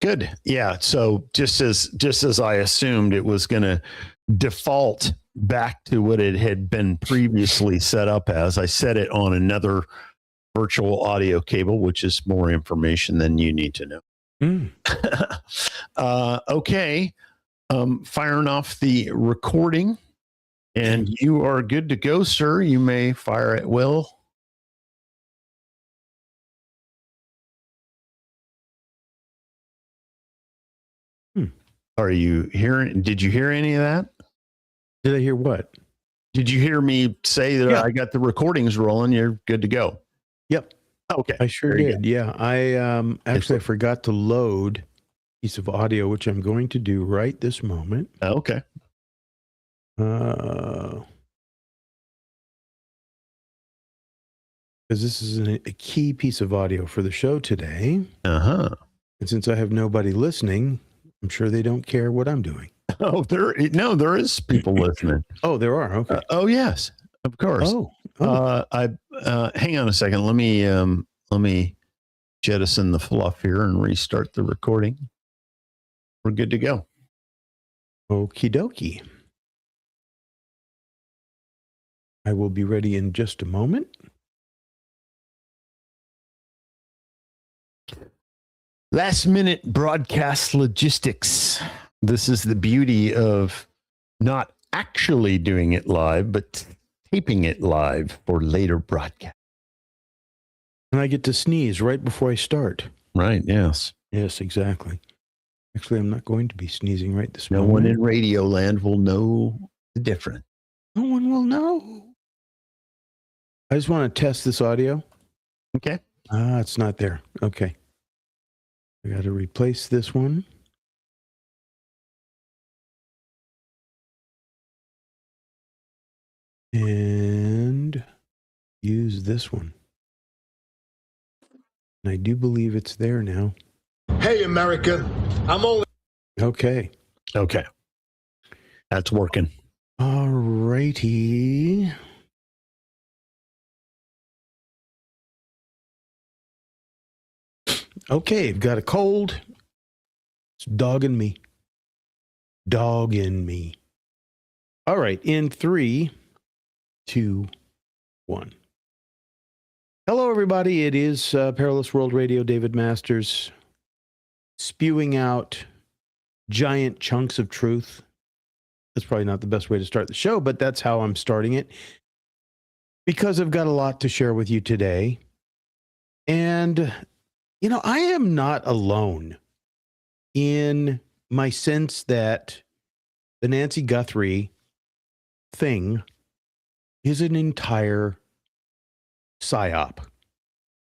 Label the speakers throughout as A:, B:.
A: Good. Yeah. So just as I assumed, it was going to default back to what it had been previously set up as. I set it on another virtual audio cable, which is more information than you need to know. Okay. Firing off the recording, and you are good to go, sir. You may fire at will. Are you hearing? Did you hear any of that?
B: Did I hear what?
A: Did you hear me say that I got the recordings rolling? You're good to go.
B: Yep.
A: Okay.
B: I sure did. Yeah. I actually I forgot to load a piece of audio, which I'm going to do right this moment.
A: Okay.
B: Because this is a key piece of audio for the show today. And since I have nobody listening, I'm sure they don't care what I'm doing.
A: Oh, there is people listening.
B: Oh, there are. Okay.
A: Oh, yes, of course. Hang on a second. Let me jettison the fluff here and restart the recording. We're good to go.
B: Okie dokie. I will be ready in just a moment.
A: Last minute broadcast logistics. This is the beauty of not actually doing it live, but taping it live for later broadcast.
B: And I get to sneeze right before I start.
A: Right, yes.
B: Yes, exactly. Actually, I'm not going to be sneezing right this moment.
A: No one in radio land will know the difference.
B: No one will know. I just want to test this audio.
A: Okay.
B: It's not there. Okay. I got to replace this one. And use this one. And I do believe it's there now.
C: Hey, America. I'm only...
B: Okay.
A: Okay. That's working.
B: All righty. Okay, I've got a cold. It's dogging me. Dogging me. All right, in 3, 2, 1. Hello, everybody. It is Perilous World Radio, David Masters, spewing out giant chunks of truth. That's probably not the best way to start the show, but that's how I'm starting it, because I've got a lot to share with you today. And, you know, I am not alone in my sense that the Nancy Guthrie thing is an entire psyop.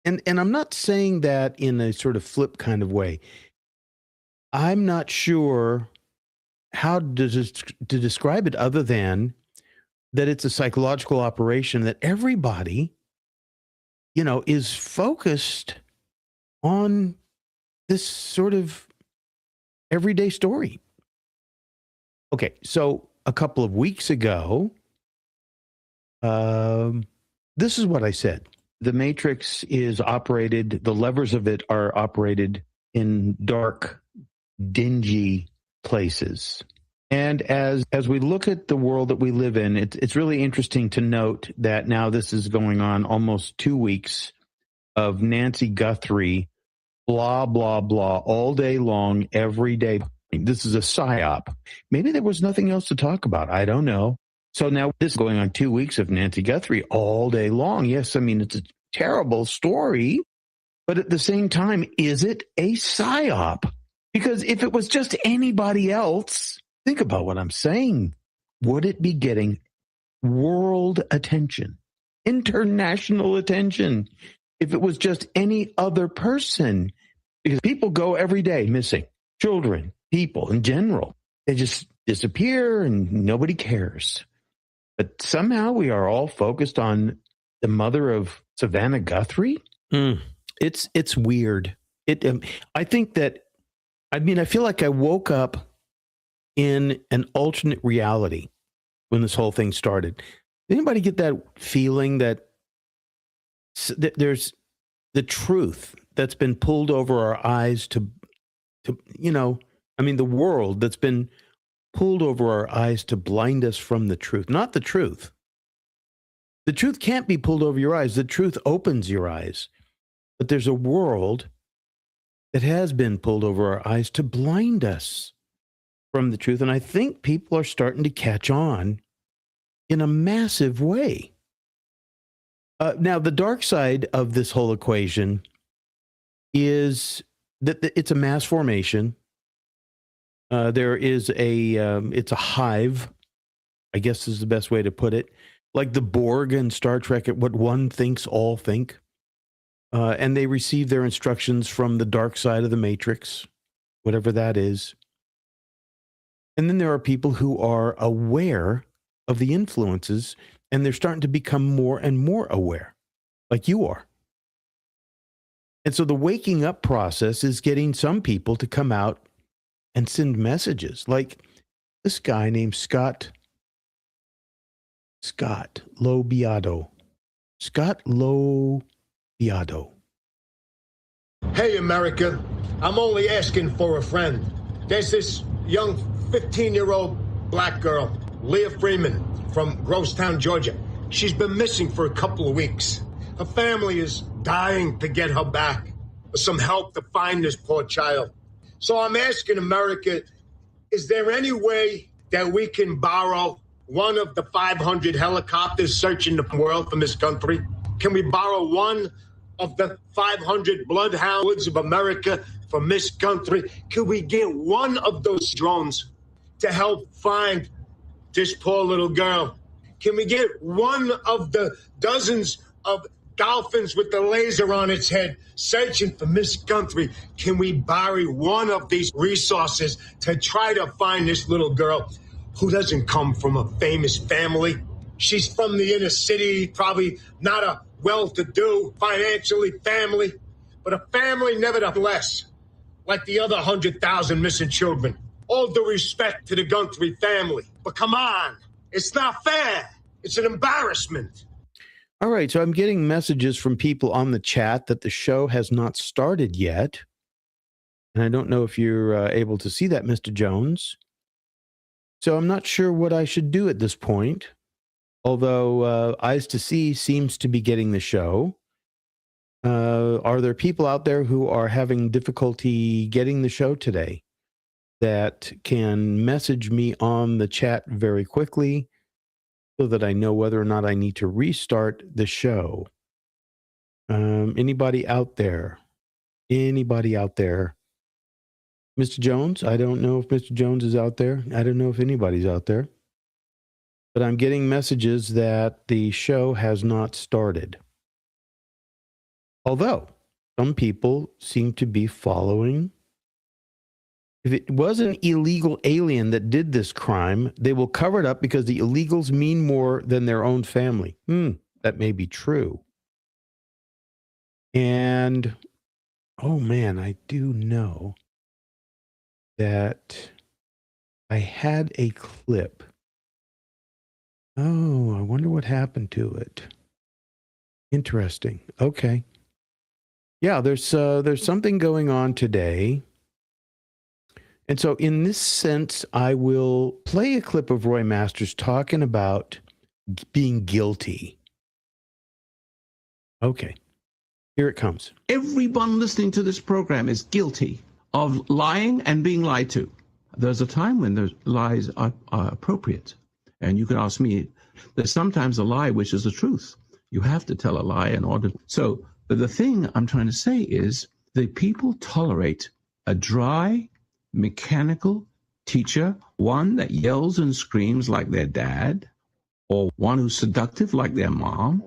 B: And I'm not saying that in a sort of flip kind of way. I'm not sure how to describe it other than that it's a psychological operation that everybody, you know, is focused on this sort of everyday story. Okay, so a couple of weeks ago, this is what I said. The Matrix is operated, the levers of it are operated in dark, dingy places. And as we look at the world that we live in, it's really interesting to note that now this is going on almost 2 weeks of Nancy Guthrie, blah, blah, blah, all day long, every day. This is a psyop. Maybe there was nothing else to talk about. I don't know. So now this is going on 2 weeks of Nancy Guthrie all day long. Yes, I mean, it's a terrible story. But at the same time, is it a psyop? Because if it was just anybody else, think about what I'm saying. Would it be getting world attention, international attention, if it was just any other person? Because people go every day missing. Children, people in general, they just disappear and nobody cares. But somehow we are all focused on the mother of Savannah Guthrie. It's weird. I think that, I mean, I feel like I woke up in an alternate reality when this whole thing started. Did anybody get that feeling that there's the truth that's been pulled over our eyes to the world that's been pulled over our eyes to blind us from the truth, not the truth. The truth can't be pulled over your eyes. The truth opens your eyes. But there's a world that has been pulled over our eyes to blind us from the truth. And I think people are starting to catch on in a massive way. Now, the dark side of this whole equation is that it's a mass formation. There is it's a hive, I guess is the best way to put it. Like the Borg in Star Trek, what one thinks, all think. And they receive their instructions from the dark side of the matrix, whatever that is. And then there are people who are aware of the influences, and they're starting to become more and more aware, like you are. And so the waking up process is getting some people to come out and send messages, like this guy named Scott Lobiado. Scott Lobiado.
C: Hey, America, I'm only asking for a friend. There's this young 15-year-old black girl, Leah Freeman, from Grostown, Georgia. She's been missing for a couple of weeks. Her family is dying to get her back. Some help to find this poor child. So I'm asking America, is there any way that we can borrow one of the 500 helicopters searching the world from this country? Can we borrow one of the 500 bloodhounds of America from this country? Could we get one of those drones to help find this poor little girl? Can we get one of the dozens of dolphins with the laser on its head searching for Miss Country? Can we borrow one of these resources to try to find this little girl who doesn't come from a famous family? She's from the inner city, probably not a well-to-do financially family, but a family nevertheless, like the other 100,000 missing children. All due respect to the Guntry family, but come on, it's not fair. It's an embarrassment.
B: All right, so I'm getting messages from people on the chat that the show has not started yet. And I don't know if you're able to see that, Mr. Jones. So I'm not sure what I should do at this point. Although Eyes to See seems to be getting the show. Are there people out there who are having difficulty getting the show today that can message me on the chat very quickly so that I know whether or not I need to restart the show? Anybody out there? Anybody out there? Mr. Jones? I don't know if Mr. Jones is out there. I don't know if anybody's out there. But I'm getting messages that the show has not started. Although some people seem to be following. If it was an illegal alien that did this crime, they will cover it up because the illegals mean more than their own family. That may be true. And, oh man, I do know that I had a clip. Oh, I wonder what happened to it. Interesting. Okay. Yeah, there's something going on today. And so in this sense, I will play a clip of Roy Masters talking about being guilty. Okay. Here it comes.
D: Everyone listening to this program is guilty of lying and being lied to. There's a time when those lies are appropriate. And you can ask me, there's sometimes a lie which is the truth. You have to tell a lie in order. So, but the thing I'm trying to say is the people tolerate a dry, mechanical teacher, one that yells and screams like their dad, or one who's seductive like their mom,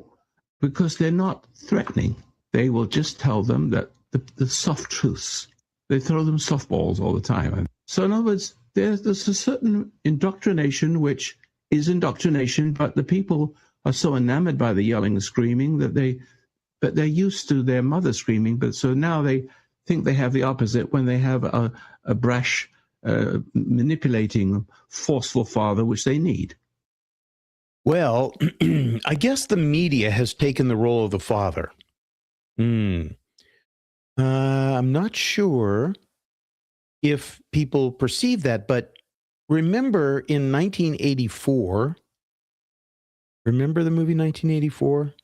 D: because they're not threatening. They will just tell them that the soft truths. They throw them softballs all the time. So in other words, there's a certain indoctrination which is indoctrination, but the people are so enamored by the yelling and screaming that they're used to their mother screaming, but so now they think they have the opposite when they have a brash, manipulating, forceful father, which they need.
B: Well, I guess the media has taken the role of the father. I'm not sure if people perceive that. But remember in 1984, remember the movie 1984?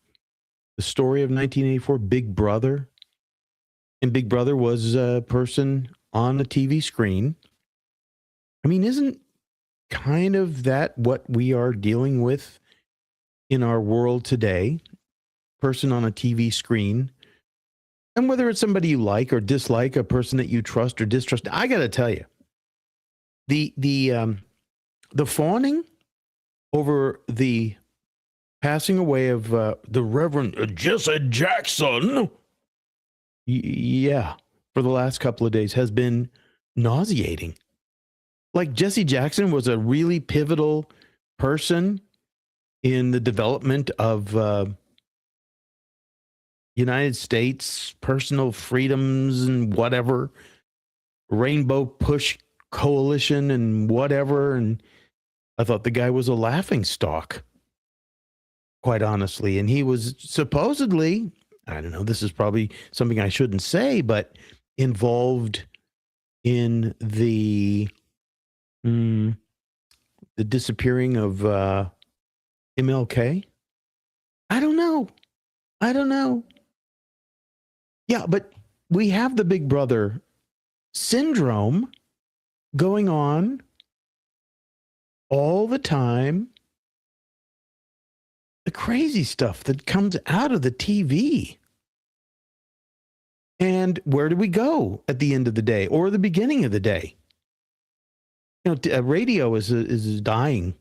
B: The story of 1984, Big Brother? And Big Brother was a person on a TV screen. I mean, isn't kind of that what we are dealing with in our world today? Person on a TV screen. And whether it's somebody you like or dislike, a person that you trust or distrust, I got to tell you, the fawning over the passing away of the Reverend Jesse Jackson, yeah, for the last couple of days has been nauseating. Like, Jesse Jackson was a really pivotal person in the development of United States personal freedoms and whatever, Rainbow Push Coalition and whatever. And I thought the guy was a laughing stock, quite honestly. And he was supposedly, I don't know, this is probably something I shouldn't say, but involved in the disappearing of MLK. I don't know. Yeah, but we have the Big Brother syndrome going on all the time. The crazy stuff that comes out of the TV. And where do we go at the end of the day or the beginning of the day? You know, radio is dying.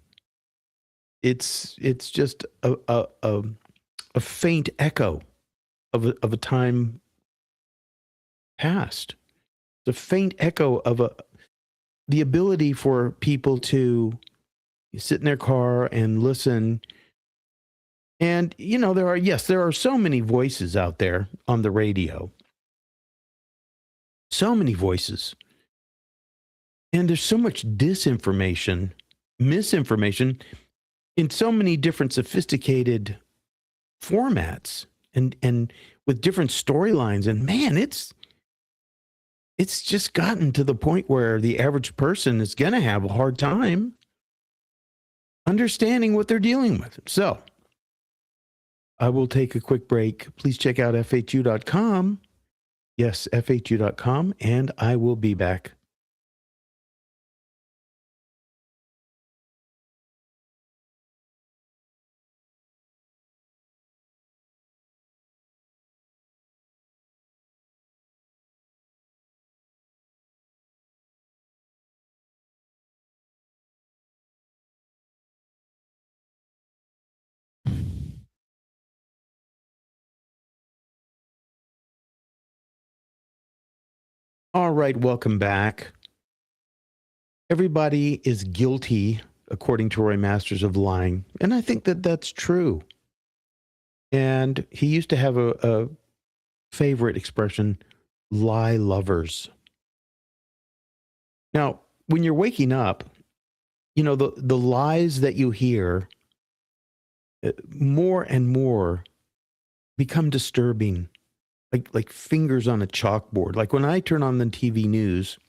B: It's just a faint echo of a time past. It's a faint echo of the ability for people to sit in their car and listen. And, you know, there are so many voices out there on the radio. So many voices. And there's so much disinformation, misinformation in so many different sophisticated formats and with different storylines. And man, it's just gotten to the point where the average person is going to have a hard time understanding what they're dealing with. So I will take a quick break. Please check out FHU.com. Yes, FHU.com, and I will be back. All right, welcome back. Everybody is guilty, according to Roy Masters, of lying. And I think that that's true. And he used to have a favorite expression, lie lovers. Now, when you're waking up, you know, the lies that you hear more and more become disturbing. Like fingers on a chalkboard. Like when I turn on the TV news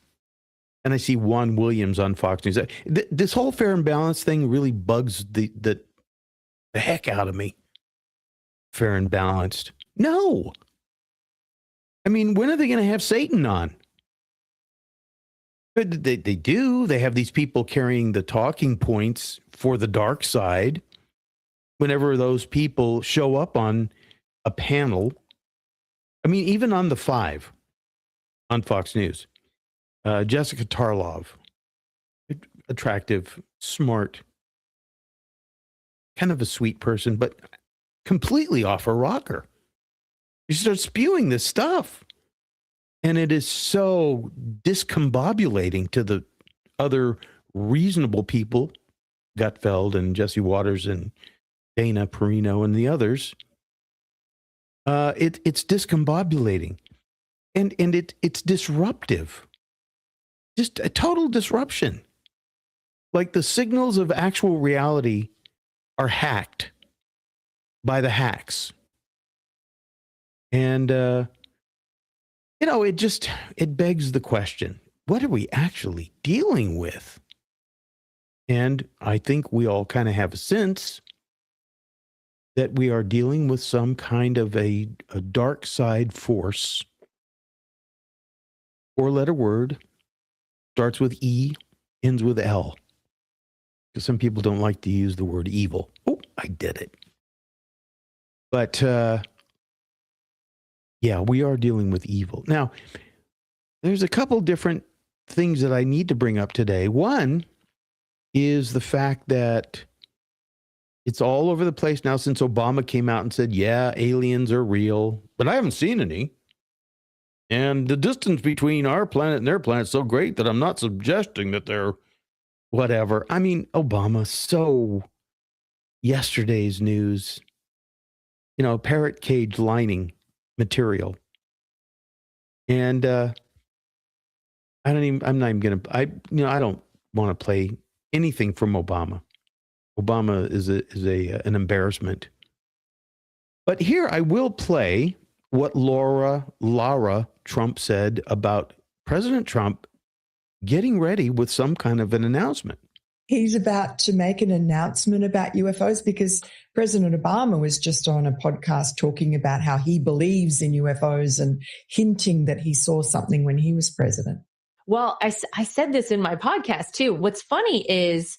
B: and I see Juan Williams on Fox News, this whole fair and balanced thing really bugs the heck out of me. Fair and balanced. No. I mean, when are they going to have Satan on? They do. They have these people carrying the talking points for the dark side. Whenever those people show up on a panel, I mean, even on the 5 on Fox News, Jessica Tarlov, attractive, smart, kind of a sweet person, but completely off her rocker. She starts spewing this stuff. And it is so discombobulating to the other reasonable people, Gutfeld and Jesse Waters and Dana Perino and the others. It's discombobulating, and it's disruptive, just a total disruption. Like the signals of actual reality are hacked by the hacks, and you know, it begs the question: what are we actually dealing with? And I think we all kind of have a sense that we are dealing with some kind of a dark side force. Four-letter word, starts with E, ends with L. Because some people don't like to use the word evil. Oh, I did it. But yeah, we are dealing with evil. Now, there's a couple different things that I need to bring up today. One is the fact that it's all over the place now since Obama came out and said, yeah, aliens are real, but I haven't seen any. And the distance between our planet and their planet is so great that I'm not suggesting that they're whatever. I mean, Obama, so yesterday's news, parrot cage lining material. And I'm not even going to, I don't want to play anything from Obama. Obama is an embarrassment. But here I will play what Lara Trump said about President Trump getting ready with some kind of an announcement.
E: He's about to make an announcement about UFOs because President Obama was just on a podcast talking about how he believes in UFOs and hinting that he saw something when he was president.
F: Well, I said this in my podcast too. What's funny is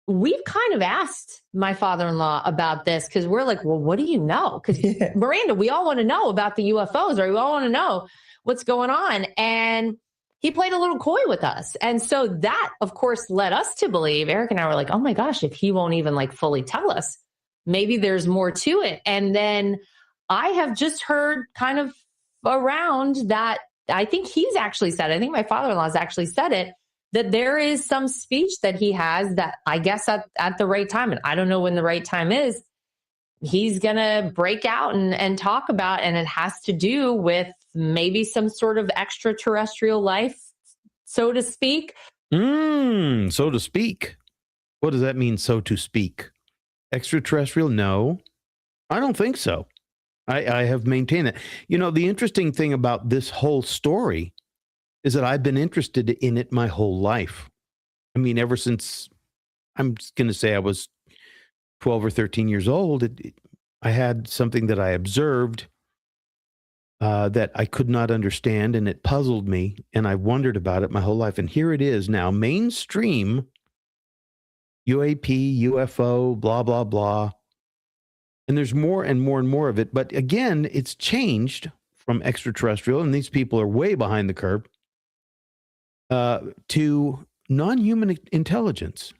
F: we've kind of asked my father-in-law about this because we're like, well, what do you know? Because Miranda, we all want to know about the UFOs, or we all want to know what's going on. And he played a little coy with us. And so that, of course, led us to believe, Eric and I were like, oh my gosh, if he won't even fully tell us, maybe there's more to it. And then I have just heard kind of around that, I think he's actually said, I think my father-in-law has actually said it, that there is some speech that he has that I guess at the right time, and I don't know when the right time is, he's going to break out and talk about, and it has to do with maybe some sort of extraterrestrial life, so to speak.
B: So to speak. What does that mean, so to speak? Extraterrestrial? No, I don't think so. I have maintained that. The interesting thing about this whole story is that I've been interested in it my whole life. I mean, ever since, I'm going to say I was 12 or 13 years old, I had something that I observed that I could not understand, and it puzzled me, and I wondered about it my whole life. And here it is now, mainstream UAP, UFO, blah, blah, blah. And there's more and more and more of it. But again, it's changed from extraterrestrial, and these people are way behind the curve, to non-human intelligence.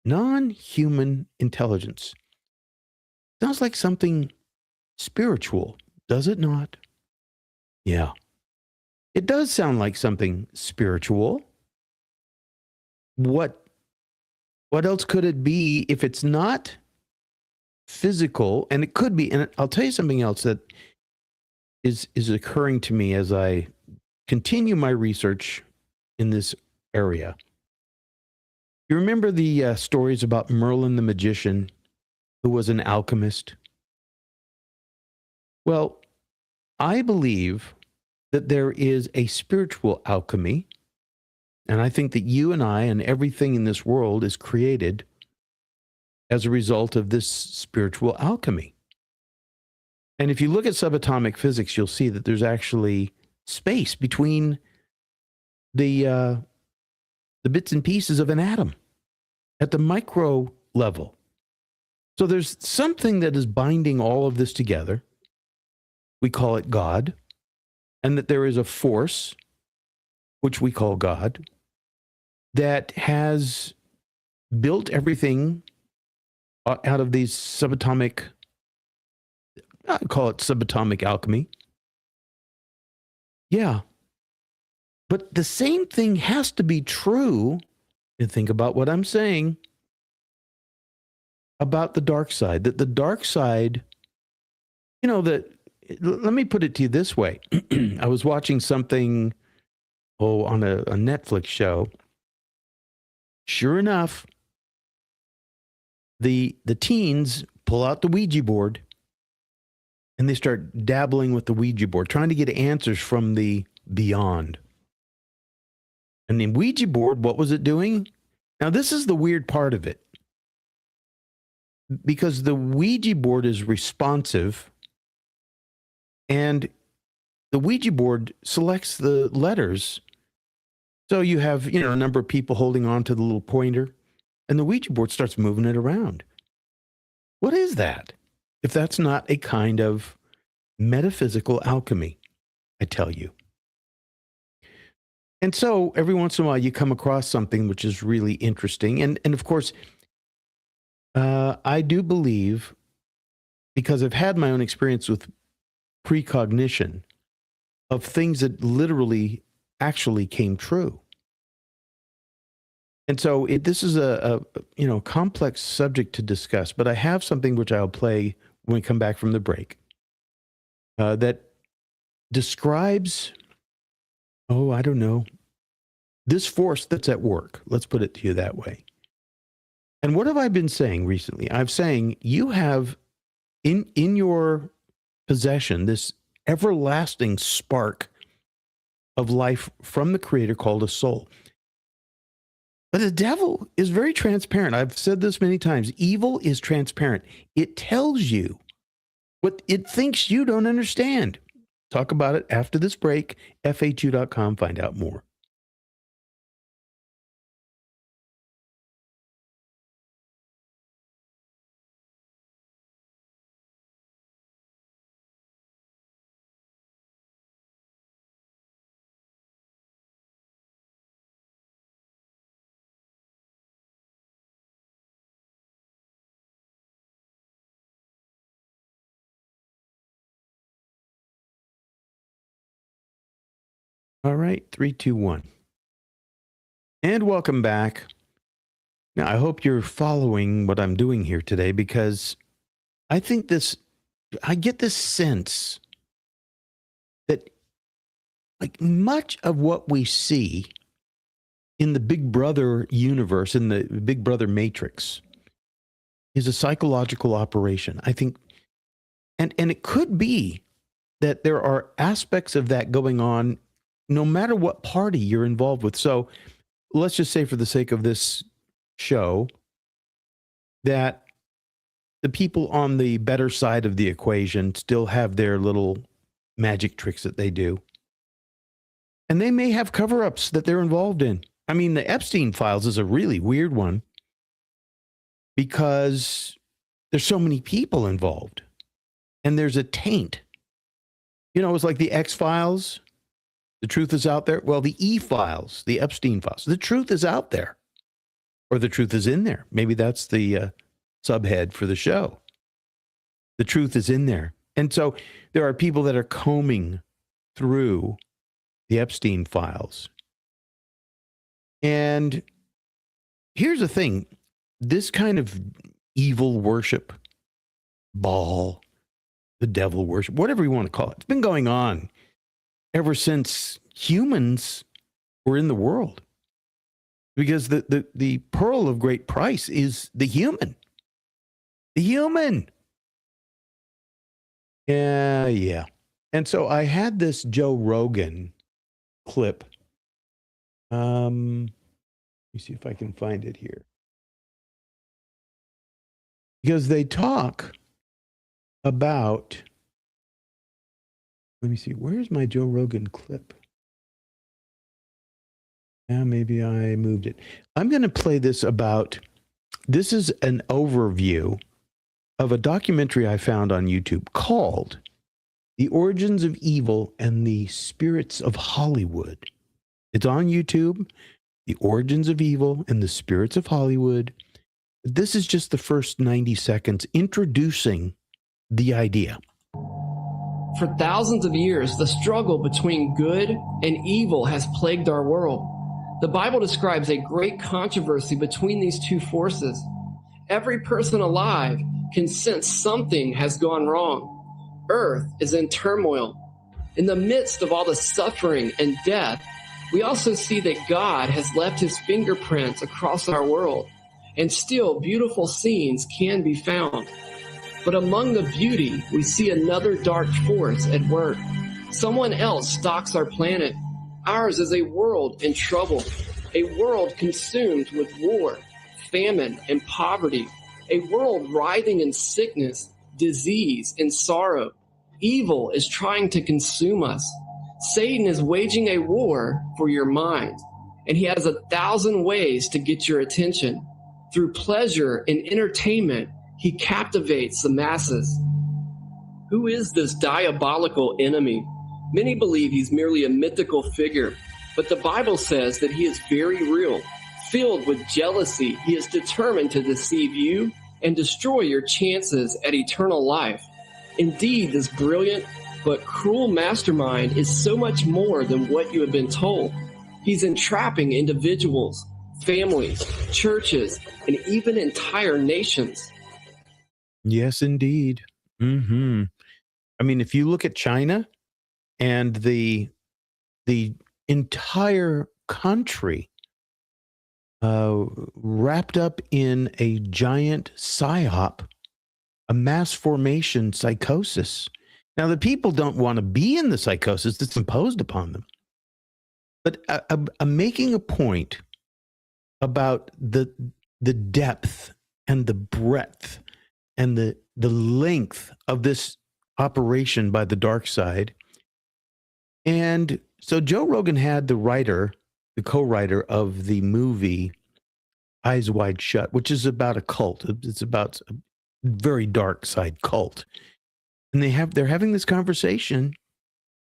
B: Non-human intelligence. Sounds like something spiritual, does it not? Yeah. It does sound like something spiritual. What else could it be if it's not physical? And it could be, and I'll tell you something else that is occurring to me as I continue my research in this area. You remember the stories about Merlin the magician, who was an alchemist? Well, I believe that there is a spiritual alchemy, and I think that you and I and everything in this world is created as a result of this spiritual alchemy. And if you look at subatomic physics, you'll see that there's actually space between the bits and pieces of an atom at the micro level. So there's something that is binding all of this together. We call it God, and that there is a force, which we call God, that has built everything out of these subatomic, I call it subatomic alchemy. Yeah. But the same thing has to be true, and think about what I'm saying, about the dark side. That the dark side, let me put it to you this way. I was watching something, on a Netflix show. Sure enough, the teens pull out the Ouija board and they start dabbling with the Ouija board, trying to get answers from the beyond. And the Ouija board, what was it doing? Now, this is the weird part of it. Because the Ouija board is responsive, and the Ouija board selects the letters. So you have, a number of people holding on to the little pointer, and the Ouija board starts moving it around. What is that? If that's not a kind of metaphysical alchemy, I tell you. And so every once in a while you come across something which is really interesting. And of course, I do believe, because I've had my own experience with precognition of things that literally actually came true. And so this is a complex subject to discuss, but I have something which I'll play when we come back from the break that describes, I don't know, this force that's at work. Let's put it to you that way. And what have I been saying recently? I'm saying you have in your possession this everlasting spark of life from the Creator called a soul. But the devil is very transparent. I've said this many times. Evil is transparent. It tells you what it thinks you don't understand. Talk about it after this break. FHU.com. Find out more. All right, 3, 2, 1. And welcome back. Now, I hope you're following what I'm doing here today, because I get this sense that like much of what we see in the Big Brother universe, in the Big Brother matrix, is a psychological operation. I think, and it could be that there are aspects of that going on no matter what party you're involved with. So let's just say, for the sake of this show, that the people on the better side of the equation still have their little magic tricks that they do. And they may have cover-ups that they're involved in. I mean, the Epstein files is a really weird one because there's so many people involved and there's a taint. It's like the X-Files. The truth is out there. Well, the E-Files, the Epstein files, the truth is out there, or the truth is in there. Maybe that's the subhead for the show. The truth is in there. And so there are people that are combing through the Epstein files. And here's the thing. This kind of evil worship, Baal, the devil worship, whatever you want to call it, it's been going on ever since humans were in the world. Because the pearl of great price is the human. The human. Yeah. And so I had this Joe Rogan clip. Let me see if I can find it here. Because they talk about, let me see, where's my Joe Rogan clip? Yeah, maybe I moved it. I'm going to play this this is an overview of a documentary I found on YouTube called The Origins of Evil and the Spirits of Hollywood. It's on YouTube, The Origins of Evil and the Spirits of Hollywood. This is just the first 90 seconds introducing the idea.
G: For thousands of years, the struggle between good and evil has plagued our world. The Bible describes a great controversy between these two forces. Every person alive can sense something has gone wrong. Earth is in turmoil. In the midst of all the suffering and death, we also see that God has left his fingerprints across our world, and still beautiful scenes can be found. But among the beauty, we see another dark force at work. Someone else stalks our planet. Ours is a world in trouble, a world consumed with war, famine, and poverty, a world writhing in sickness, disease, and sorrow. Evil is trying to consume us. Satan is waging a war for your mind, and he has 1,000 ways to get your attention. Through pleasure and entertainment, he captivates the masses. Who is this diabolical enemy? Many believe he's merely a mythical figure, but the Bible says that he is very real. Filled with jealousy, he is determined to deceive you and destroy your chances at eternal life. Indeed, this brilliant but cruel mastermind is so much more than what you have been told. He's entrapping individuals, families, churches, and even entire nations.
B: Yes, indeed. Mm-hmm. I mean, if you look at China and the entire country wrapped up in a giant psyop, a mass formation psychosis. Now, the people don't want to be in the psychosis that's imposed upon them. But I'm making a point about the depth and the breadth and the length of this operation by the dark side. And so Joe Rogan had the co-writer of the movie Eyes Wide Shut, which is about a cult. It's about a very dark side cult. And they're having this conversation,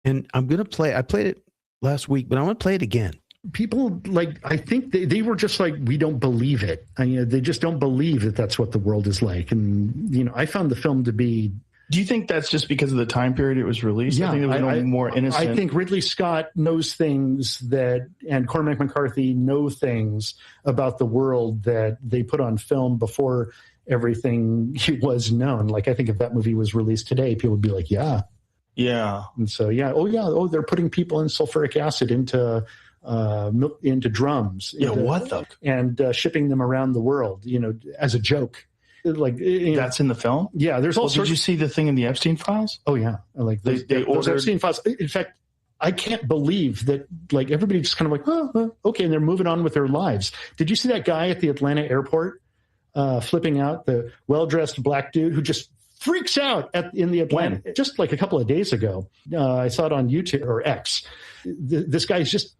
B: and I played it last week, but I want to play it again.
H: People, like, I think they were just like, we don't believe it. They just don't believe that that's what the world is like. And, I found the film to be...
I: Do you think that's just because of the time period it was released?
H: Yeah,
I: I think it was more innocent.
H: I think Ridley Scott knows things and Cormac McCarthy know things about the world that they put on film before everything was known. Like, I think if that movie was released today, people would be like, yeah.
I: Yeah.
H: And so, they're putting people in sulfuric acid into drums.
I: What the?
H: And shipping them around the world, as a joke. Like,
I: that's in the film.
H: Yeah, there's all sorts.
I: Did you see the thing in the Epstein files?
H: Oh yeah, like those Epstein files. In fact, I can't believe that. Like, everybody just kind of like, okay, and they're moving on with their lives. Did you see that guy at the Atlanta airport flipping out, the well-dressed black dude who just freaks out in the Atlanta? Just like a couple of days ago, I saw it on YouTube or X. This guy's just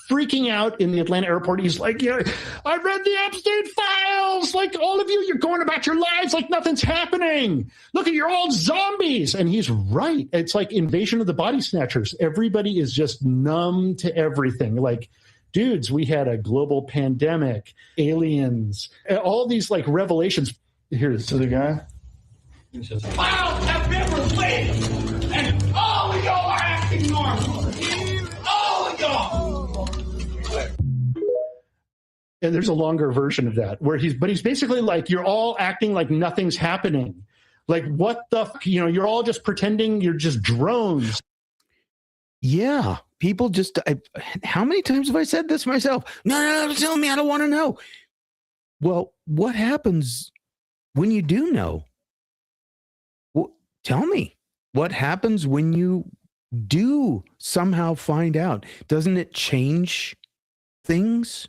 H: freaking out in the Atlanta airport. He's like, I read the Epstein files. Like, all of you're going about your lives like nothing's happening. Look, you're all zombies. And he's right. It's like Invasion of the Body Snatchers. Everybody is just numb to everything. Like, dudes, we had a global pandemic, aliens, all these like revelations. Here's
I: the guy.
J: Files have been released, and all of y'all are acting normal. All of y'all.
H: And there's a longer version of that where he's basically like, you're all acting like nothing's happening. Like, what the, you're all just pretending you're just drones.
B: Yeah. People just, how many times have I said this myself? No, tell me, I don't want to know. Well, what happens when you do know? Well, tell me, what happens when you do somehow find out? Doesn't it change things?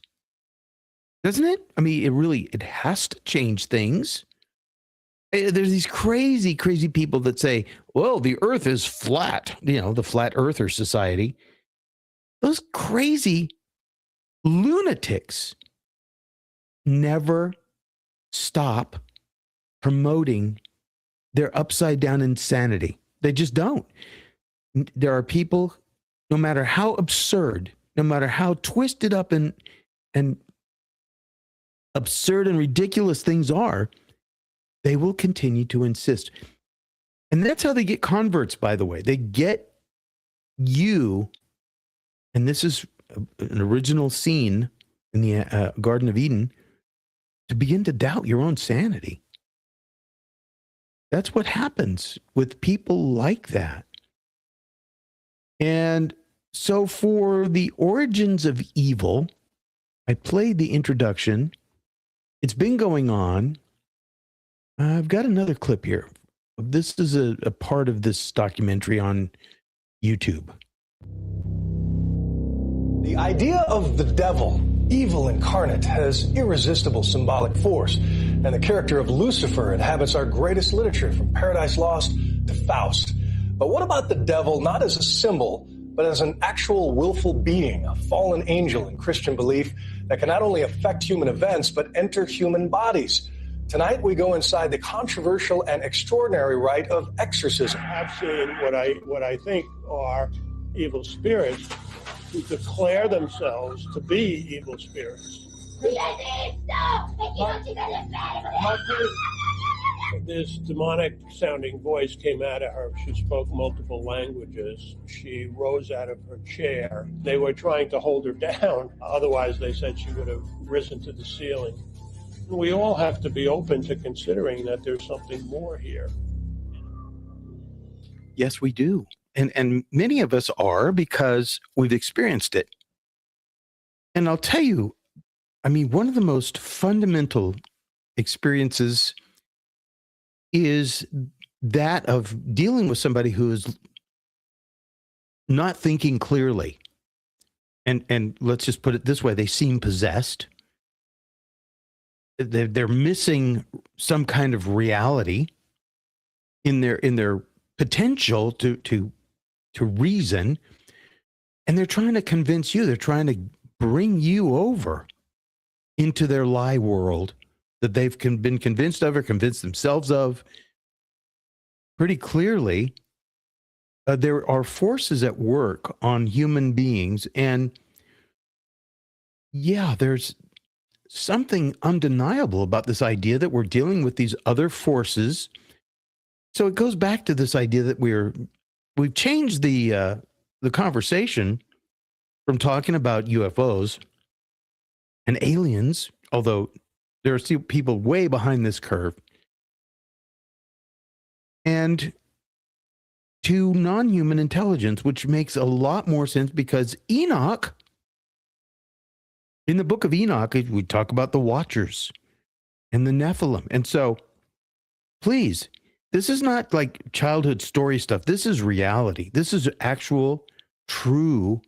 B: Doesn't it? I mean, it has to change things. There's these crazy, crazy people that say, well, the earth is flat, the flat earther society. Those crazy lunatics never stop promoting their upside down insanity. They just don't. There are people, no matter how absurd, no matter how twisted up and absurd and ridiculous things are, they will continue to insist. And that's how they get converts, by the way. They get you, and this is an original scene in the Garden of Eden, to begin to doubt your own sanity. That's what happens with people like that. And so for the origins of evil, I played the introduction. It's been going on. I've got another clip here. This is a part of this documentary on YouTube.
K: The idea of the devil, evil incarnate, has irresistible symbolic force, and the character of Lucifer inhabits our greatest literature, from Paradise Lost to Faust. But what about the devil, not as a symbol, but as an actual willful being, a fallen angel in Christian belief that can not only affect human events, but enter human bodies? Tonight, we go inside the controversial and extraordinary rite of exorcism.
L: I've seen what I think are evil spirits who declare themselves to be evil spirits. This demonic sounding voice came out of her. She spoke multiple languages. She rose out of her chair. They were trying to hold her down. Otherwise, they said she would have risen to the ceiling. We all have to be open to considering that there's something more here.
B: Yes, we do. And many of us are, because we've experienced it. And I'll tell you, I mean, one of the most fundamental experiences is that of dealing with somebody who is not thinking clearly. And let's just put it this way, they seem possessed. They're missing some kind of reality in their potential to reason, and they're trying to convince you. They're trying to bring you over into their lie world that they've been convinced of or convinced themselves of. Pretty clearly, there are forces at work on human beings, and yeah, there's something undeniable about this idea that we're dealing with these other forces. So it goes back to this idea that we've changed the conversation from talking about UFOs and aliens, although there are still people way behind this curve, and to non-human intelligence, which makes a lot more sense because Enoch, in the book of Enoch, we talk about the Watchers and the Nephilim. And so, please, this is not like childhood story stuff. This is reality. This is actual, true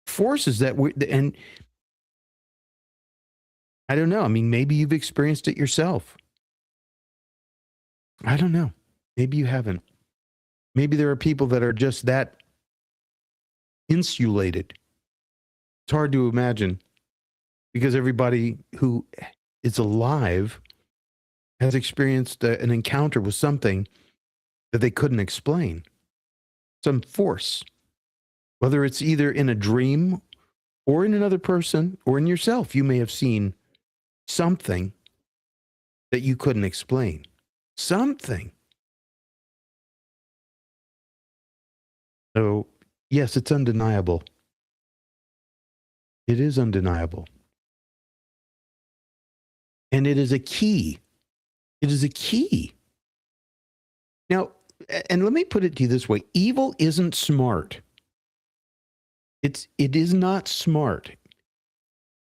B: forces that and I don't know. I mean, maybe you've experienced it yourself. I don't know. Maybe you haven't. Maybe there are people that are just that insulated. It's hard to imagine because everybody who is alive has experienced an encounter with something that they couldn't explain. Some force, whether it's either in a dream or in another person or in yourself. You may have seen something that you couldn't explain. Something. So, yes, it's undeniable. It is undeniable. And it is a key. It is a key. Now, and let me put it to you this way. Evil isn't smart. It is not smart.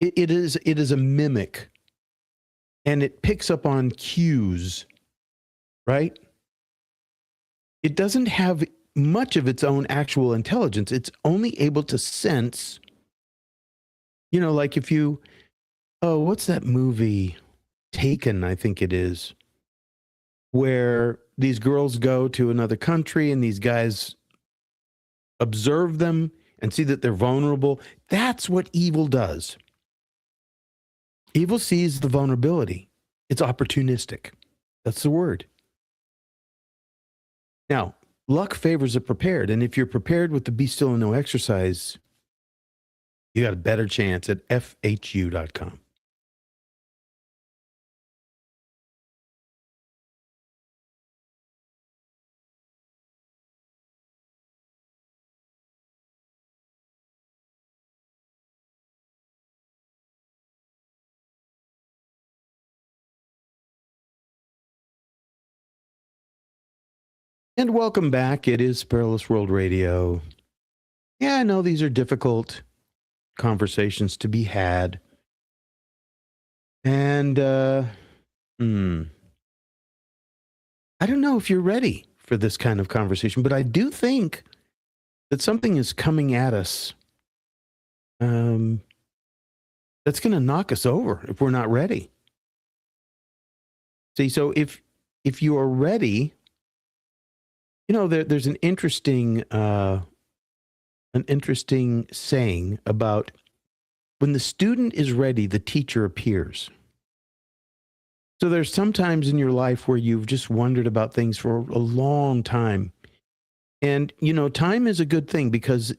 B: It is a mimic. And it picks up on cues, right? It doesn't have much of its own actual intelligence. It's only able to sense, like if you, what's that movie? Taken, I think it is, where these girls go to another country and these guys observe them and see that they're vulnerable. That's what evil does. Evil sees the vulnerability. It's opportunistic. That's the word. Now, luck favors the prepared. And if you're prepared with the Be Still and Know exercise, you got a better chance at FHU.com. And welcome back. It is Perilous World Radio. Yeah, I know these are difficult conversations to be had. And I don't know if you're ready for this kind of conversation, but I do think that something is coming at us that's going to knock us over if we're not ready. See, so if you are ready, there's an interesting saying about when the student is ready, the teacher appears. So there's some times in your life where you've just wondered about things for a long time. And, time is a good thing because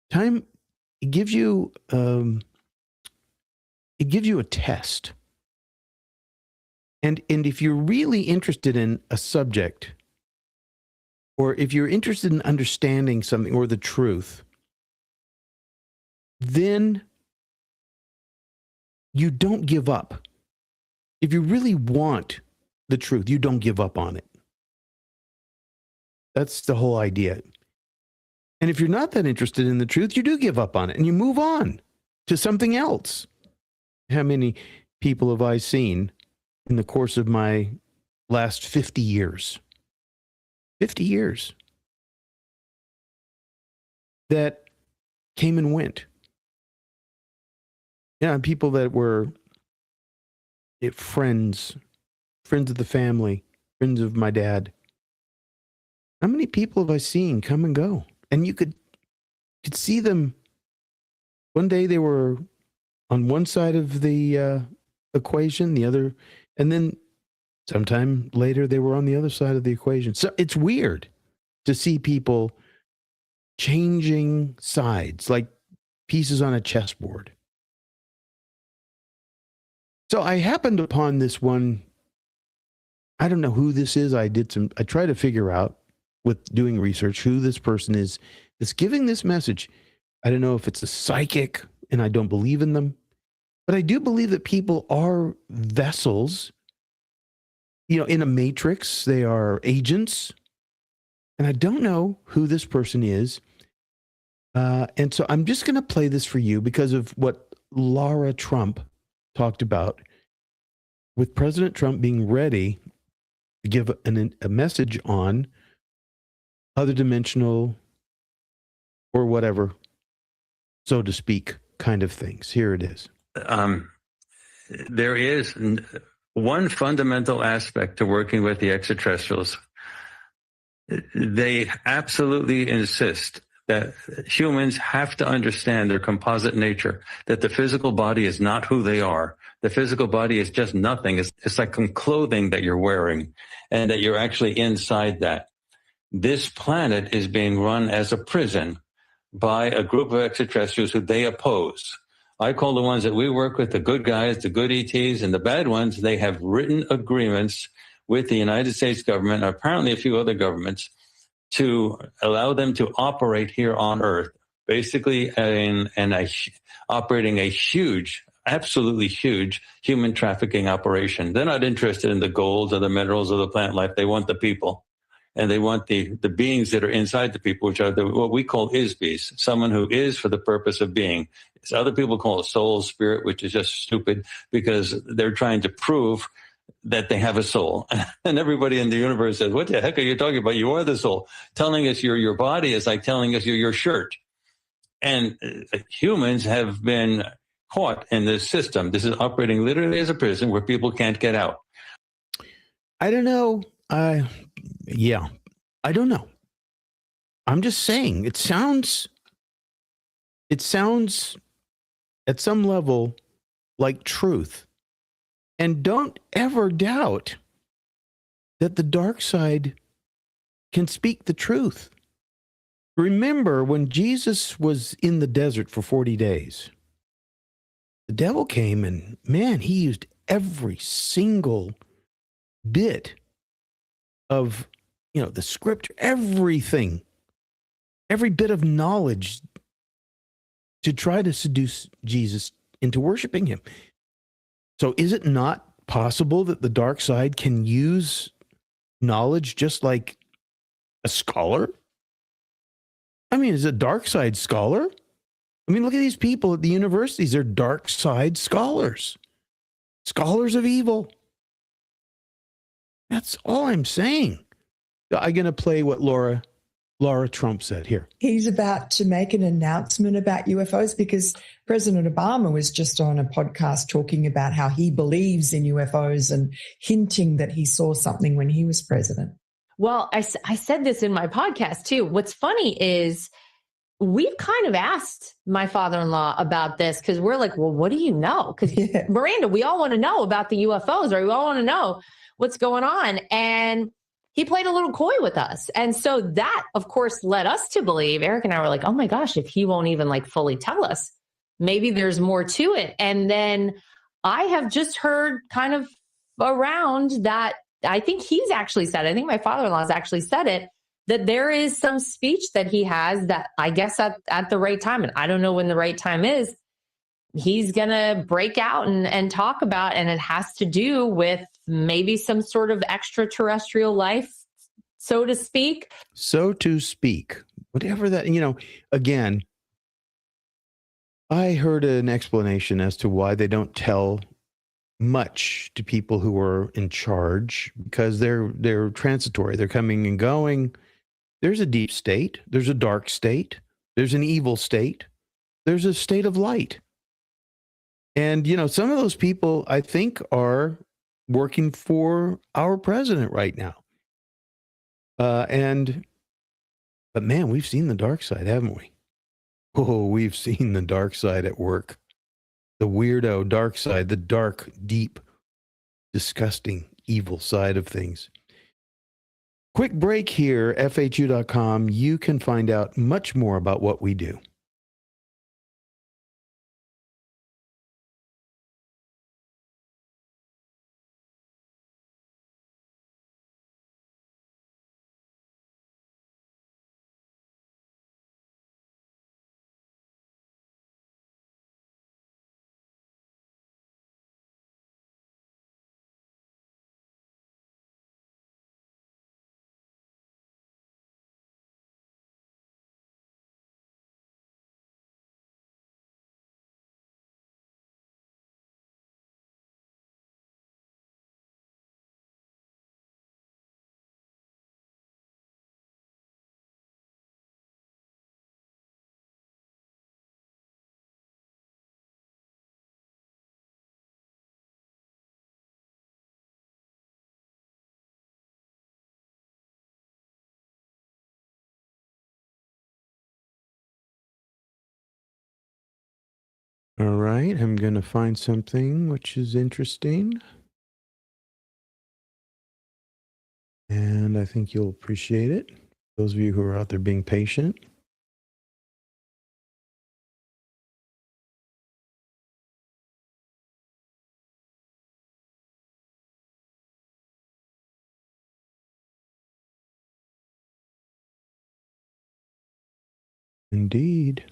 B: time gives you a test. And if you're really interested in a subject, or if you're interested in understanding something or the truth, then you don't give up. If you really want the truth, you don't give up on it. That's the whole idea. And if you're not that interested in the truth, you do give up on it and you move on to something else. How many people have I seen in the course of my last 50 years? 50 years that came and went. Yeah, people that were friends of the family, friends of my dad. How many people have I seen come and go? And you could see them. One day they were on one side of the equation, the other, and then sometime later they were on the other side of the equation. So it's weird to see people changing sides like pieces on a chessboard. So I happened upon this one. I don't know who this is. I tried to figure out with doing research who this person is that's giving this message. I don't know if it's a psychic, and I don't believe in them, but I do believe that people are vessels, in a matrix. They are agents, and I don't know who this person is. And so I'm just going to play this for you because of what Laura Trump talked about with President Trump being ready to give a message on other dimensional or whatever, so to speak, kind of things. Here it is.
M: There is one fundamental aspect to working with the extraterrestrials. They absolutely insist that humans have to understand their composite nature, that the physical body is not who they are. The physical body is just nothing. It's like some clothing that you're wearing, and that you're actually inside that. This planet is being run as a prison by a group of extraterrestrials who they oppose. I call the ones that we work with the good guys, the good ETs, and the bad ones. They have written agreements with the United States government, and apparently a few other governments, to allow them to operate here on Earth, basically operating a huge, absolutely huge human trafficking operation. They're not interested in the gold or the minerals or the plant life. They want the people. And they want the beings that are inside the people, which are what we call is-bees, someone who is for the purpose of being. So other people call it soul, spirit, which is just stupid because they're trying to prove that they have a soul. And everybody in the universe says, what the heck are you talking about? You are the soul. Telling us you're your body is like telling us you're your shirt. And humans have been caught in this system. This is operating literally as a prison where people can't get out.
B: I don't know. Yeah, I don't know. I'm just saying it sounds at some level like truth. And don't ever doubt that the dark side can speak the truth. Remember when Jesus was in the desert for 40 days, the devil came and, man, he used every single bit of, the scripture, everything, every bit of knowledge to try to seduce Jesus into worshiping him. So is it not possible that the dark side can use knowledge just like a scholar? I mean, is a dark side scholar? I mean, look at these people at the universities. They're dark side scholars, scholars of evil. That's all I'm saying. I'm going to play what Laura Laura Trump said here.
E: He's about to make an announcement about UFOs because President Obama was just on a podcast talking about how he believes in UFOs and hinting that he saw something when he was president.
F: Well, I said this in my podcast too. What's funny is we've kind of asked my father-in-law about this because we're like, well, what do you know? Because Miranda, we all want to know about the UFOs, or we all want to know what's going on. And he played a little coy with us. And so that, of course, led us to believe, Eric and I were like, oh my gosh, if he won't even like fully tell us, maybe there's more to it. And then I have just heard kind of around that, I think he's actually said, I think my father-in-law has actually said it, that there is some speech that he has that I guess at the right time, and I don't know when the right time is, he's going to break out and talk about, and it has to do with maybe some sort of extraterrestrial life, so to speak.
B: So to speak, whatever that, again, I heard an explanation as to why they don't tell much to people who are in charge, because they're transitory. They're coming and going. There's a deep state. There's a dark state. There's an evil state. There's a state of light. And, some of those people, I think, are working for our president right now. But man, we've seen the dark side, haven't we? Oh, we've seen the dark side at work. The weirdo dark side, the dark, deep, disgusting, evil side of things. Quick break here, FHU.com. You can find out much more about what we do. All right, I'm going to find something which is interesting. And I think you'll appreciate it. Those of you who are out there being patient. Indeed.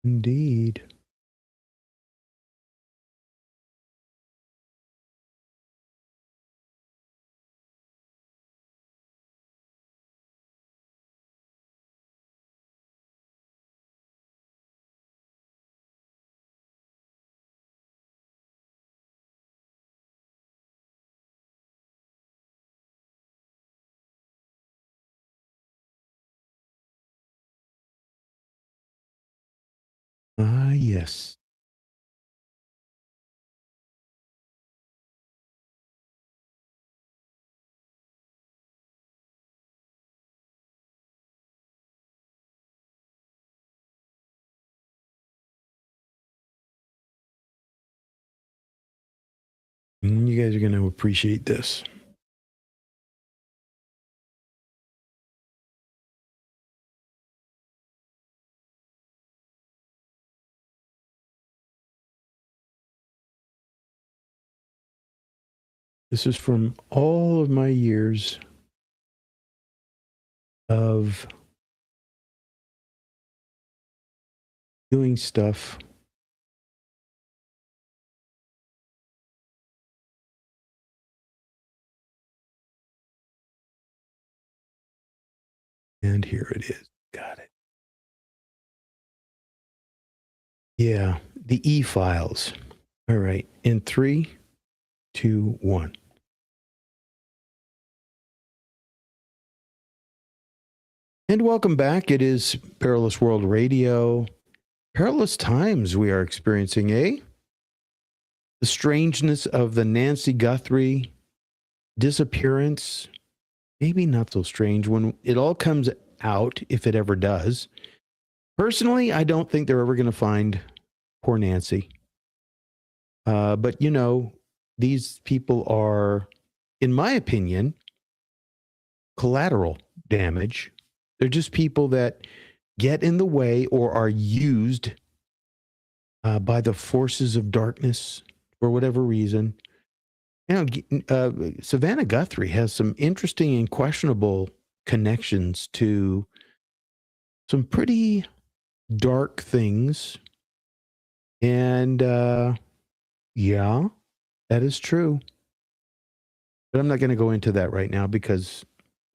B: Indeed. Ah, yes. You guys are going to appreciate this. This is from all of my years of doing stuff And here it is. Got it. Yeah, the e-files. All right. In 3, 2, 1. And welcome back. It is Perilous World Radio. Perilous times we are experiencing, eh? The strangeness of the Nancy Guthrie disappearance. Maybe not so strange when it all comes out, if it ever does. Personally, I don't think they're ever going to find poor Nancy. But, you know, these people are, in my opinion, collateral damage. They're just people that get in the way or are used by the forces of darkness for whatever reason. You know, Savannah Guthrie has some interesting and questionable connections to some pretty dark things. And yeah, that is true. But I'm not going to go into that right now because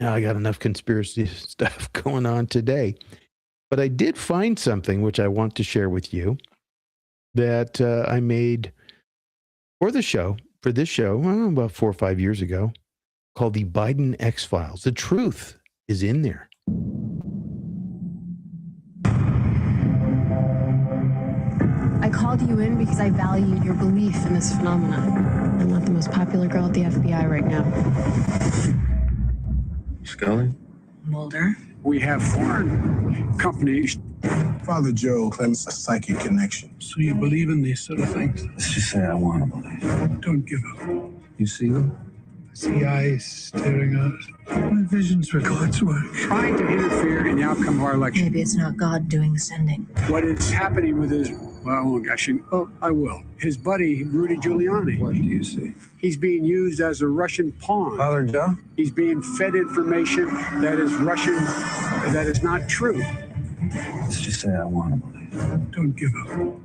B: I got enough conspiracy stuff going on today. But I did find something which I want to share with you that I made for this show, about 4 or 5 years ago, called the Biden X-Files. The truth is in there.
N: I called you in because I valued your belief in this phenomenon. I'm not the most popular girl at the FBI right now.
O: Scully?
N: Mulder?
P: We have foreign companies.
Q: Father Joe claims a psychic connection.
P: So you believe in these sort of things?
O: Let's just say I want to believe.
P: Don't give up.
O: You see them?
P: I see eyes staring at us. My visions were God's work. Trying to interfere in the outcome of our election.
N: Maybe it's not God doing the sending.
P: What is happening with his, well, I won't actually, I will. His buddy, Rudy Giuliani.
O: What do you see?
P: He's being used as a Russian pawn.
Q: Father Joe?
P: He's being fed information that is Russian, that is not true.
O: Let's just say I want to believe.
P: Don't give up.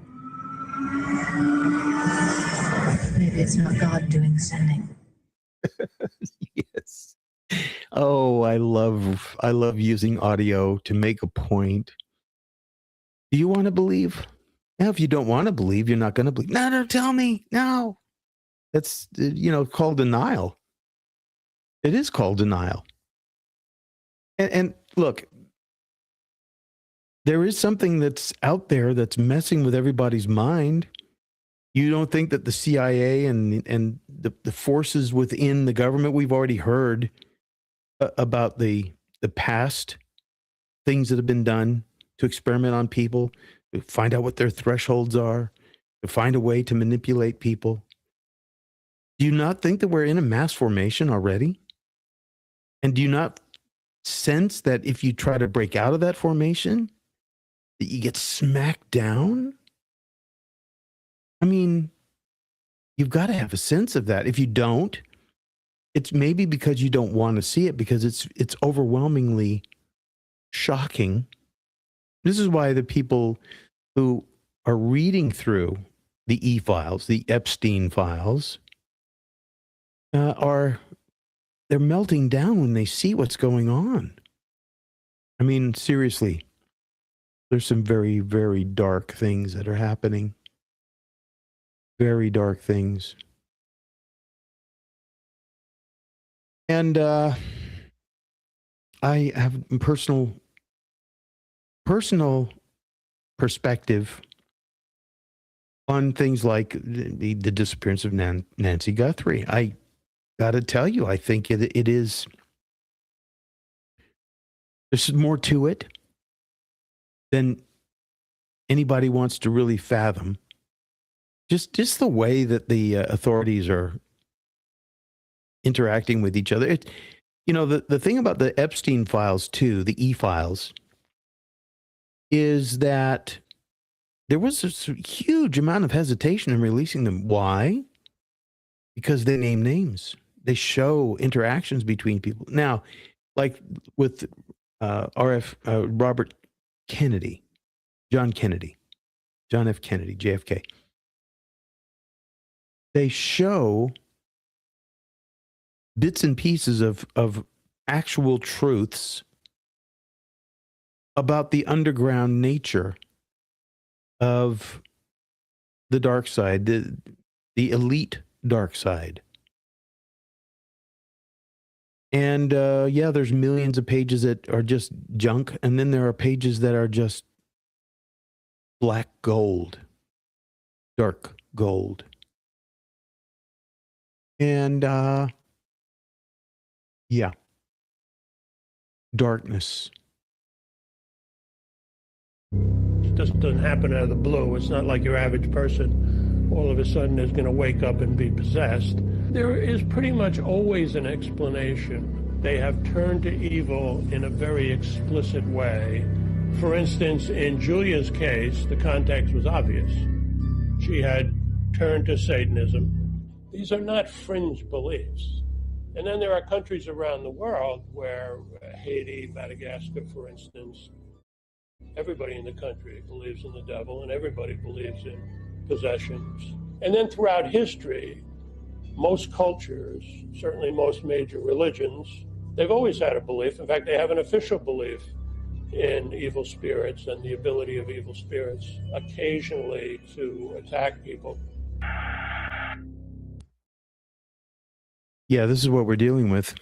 N: Maybe it's not God doing the sending.
B: Yes. Oh, I love using audio to make a point. Do you want to believe? Now, if you don't want to believe, you're not going to believe. No, tell me. No. That's, called denial. It is called denial. And look, there is something that's out there that's messing with everybody's mind. You don't think that the CIA and the forces within the government, we've already heard about the past things that have been done to experiment on people, to find out what their thresholds are, to find a way to manipulate people. Do you not think that we're in a mass formation already? And do you not sense that if you try to break out of that formation, that you get smacked down? I mean, you've got to have a sense of that. If you don't, it's maybe because you don't want to see it, because it's overwhelmingly shocking. This is why the people who are reading through the e-files, the Epstein files, they're melting down when they see what's going on. I mean, seriously, there's some very, very dark things that are happening. Very dark things. And I have personal perspective on things like the disappearance of Nancy Guthrie. I got to tell you, I think it is, there's more to it than anybody wants to really fathom. Just the way that the authorities are interacting with each other. The thing about the Epstein files too, the e-files, is that there was this huge amount of hesitation in releasing them. Why? Because they name names. They show interactions between people. Now, like with Robert Kennedy, John F. Kennedy, JFK. They show bits and pieces of actual truths about the underground nature of the dark side, the elite dark side. And yeah, there's millions of pages that are just junk, and then there are pages that are just black gold, dark gold. And yeah, darkness.
L: It just doesn't happen out of the blue. It's not like your average person all of a sudden is going to wake up and be possessed. There is pretty much always an explanation. They have turned to evil in a very explicit way. For instance, in Julia's case, the context was obvious. She had turned to Satanism. These are not fringe beliefs. And then there are countries around the world where Haiti, Madagascar, for instance, everybody in the country believes in the devil and everybody believes in possessions. And then throughout history, most cultures, certainly most major religions, they've always had a belief. In fact, they have an official belief in evil spirits and the ability of evil spirits occasionally to attack people.
B: Yeah, this is what we're dealing with.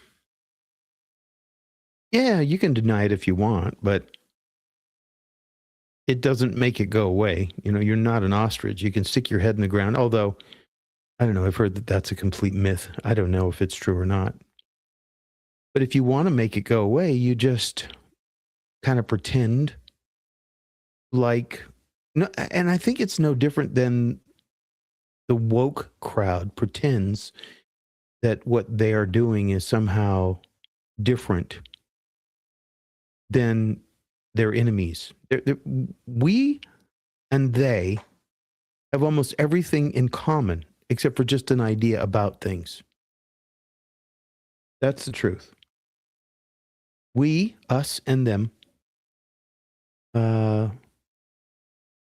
B: Yeah, you can deny it if you want, but it doesn't make it go away. You know, you're not an ostrich. You can stick your head in the ground, although, I don't know, I've heard that that's a complete myth. I don't know if it's true or not. But if you want to make it go away, you just kind of pretend like, no, and I think it's no different than the woke crowd pretends that what they are doing is somehow different than their enemies. We and they have almost everything in common except for just an idea about things. That's the truth. We, us, and them,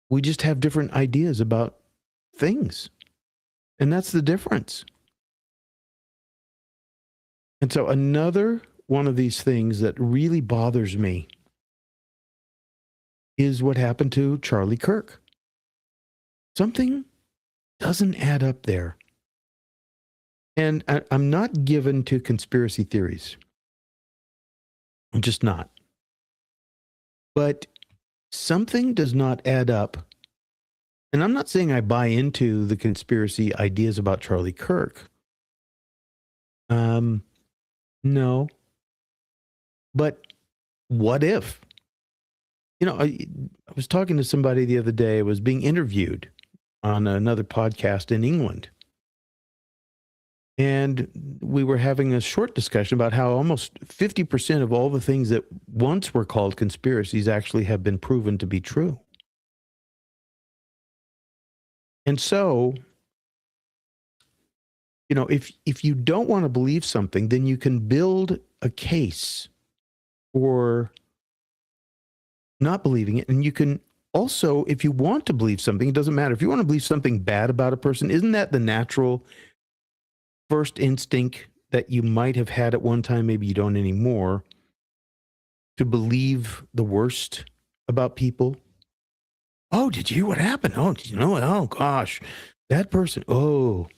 B: we just have different ideas about things. And that's the difference. And so another one of these things that really bothers me is what happened to Charlie Kirk. Something doesn't add up there. And I'm not given to conspiracy theories. I'm just not. But something does not add up. And I'm not saying I buy into the conspiracy ideas about Charlie Kirk. No. But what if? You know, I was talking to somebody the other day. I was being interviewed on another podcast in England. And we were having a short discussion about how almost 50% of all the things that once were called conspiracies actually have been proven to be true. And so, you know, if you don't want to believe something, then you can build a case for not believing it. And you can also, if you want to believe something, it doesn't matter. If you want to believe something bad about a person, isn't that the natural first instinct that you might have had at one time, maybe you don't anymore, to believe the worst about people? Oh, did you hear what happened? Oh, did you know? Oh, gosh, that person. Oh,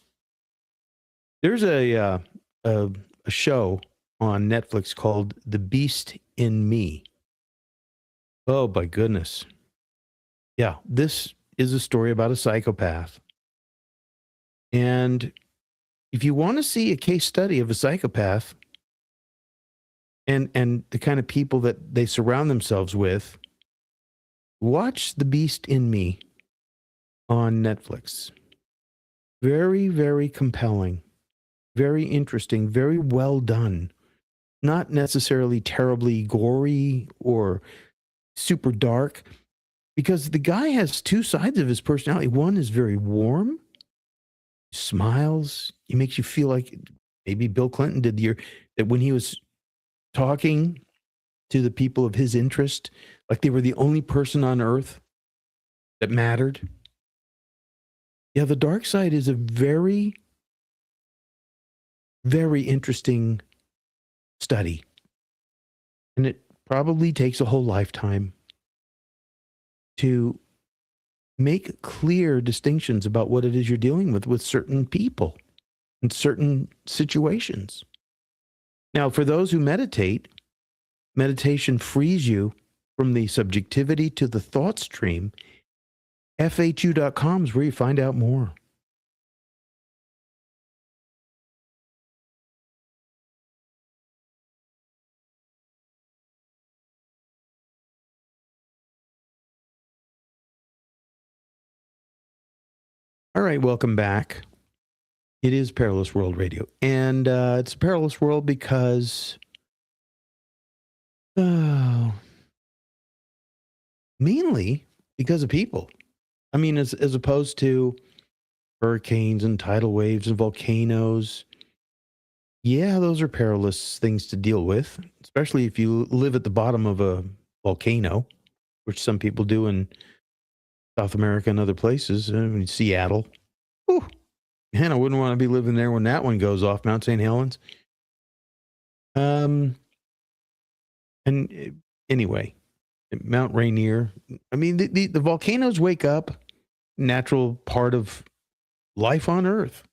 B: there's a show on Netflix called The Beast in Me. Oh, my goodness. Yeah, this is a story about a psychopath. And if you want to see a case study of a psychopath and the kind of people that they surround themselves with, watch The Beast in Me on Netflix. Very, very compelling, very interesting, very well done. Not necessarily terribly gory or super dark, because the guy has two sides of his personality. One is very warm, smiles. He makes you feel like maybe Bill Clinton did that when he was talking to the people of his interest, like they were the only person on earth that mattered. Yeah, the dark side is a very, very interesting study. And it probably takes a whole lifetime to make clear distinctions about what it is you're dealing with certain people in certain situations. Now, for those who meditate, meditation frees you from the subjectivity to the thought stream. FHU.com is where you find out more. All right, welcome back. It is Perilous World Radio, and it's a perilous world because mainly because of people. I mean, as opposed to hurricanes and tidal waves and volcanoes. Yeah, those are perilous things to deal with, especially if you live at the bottom of a volcano, which some people do in South America and other places. I mean, Seattle. Whew. Man, I wouldn't want to be living there when that one goes off, Mount St. Helens. And anyway, Mount Rainier. I mean, the volcanoes wake up, natural part of life on Earth.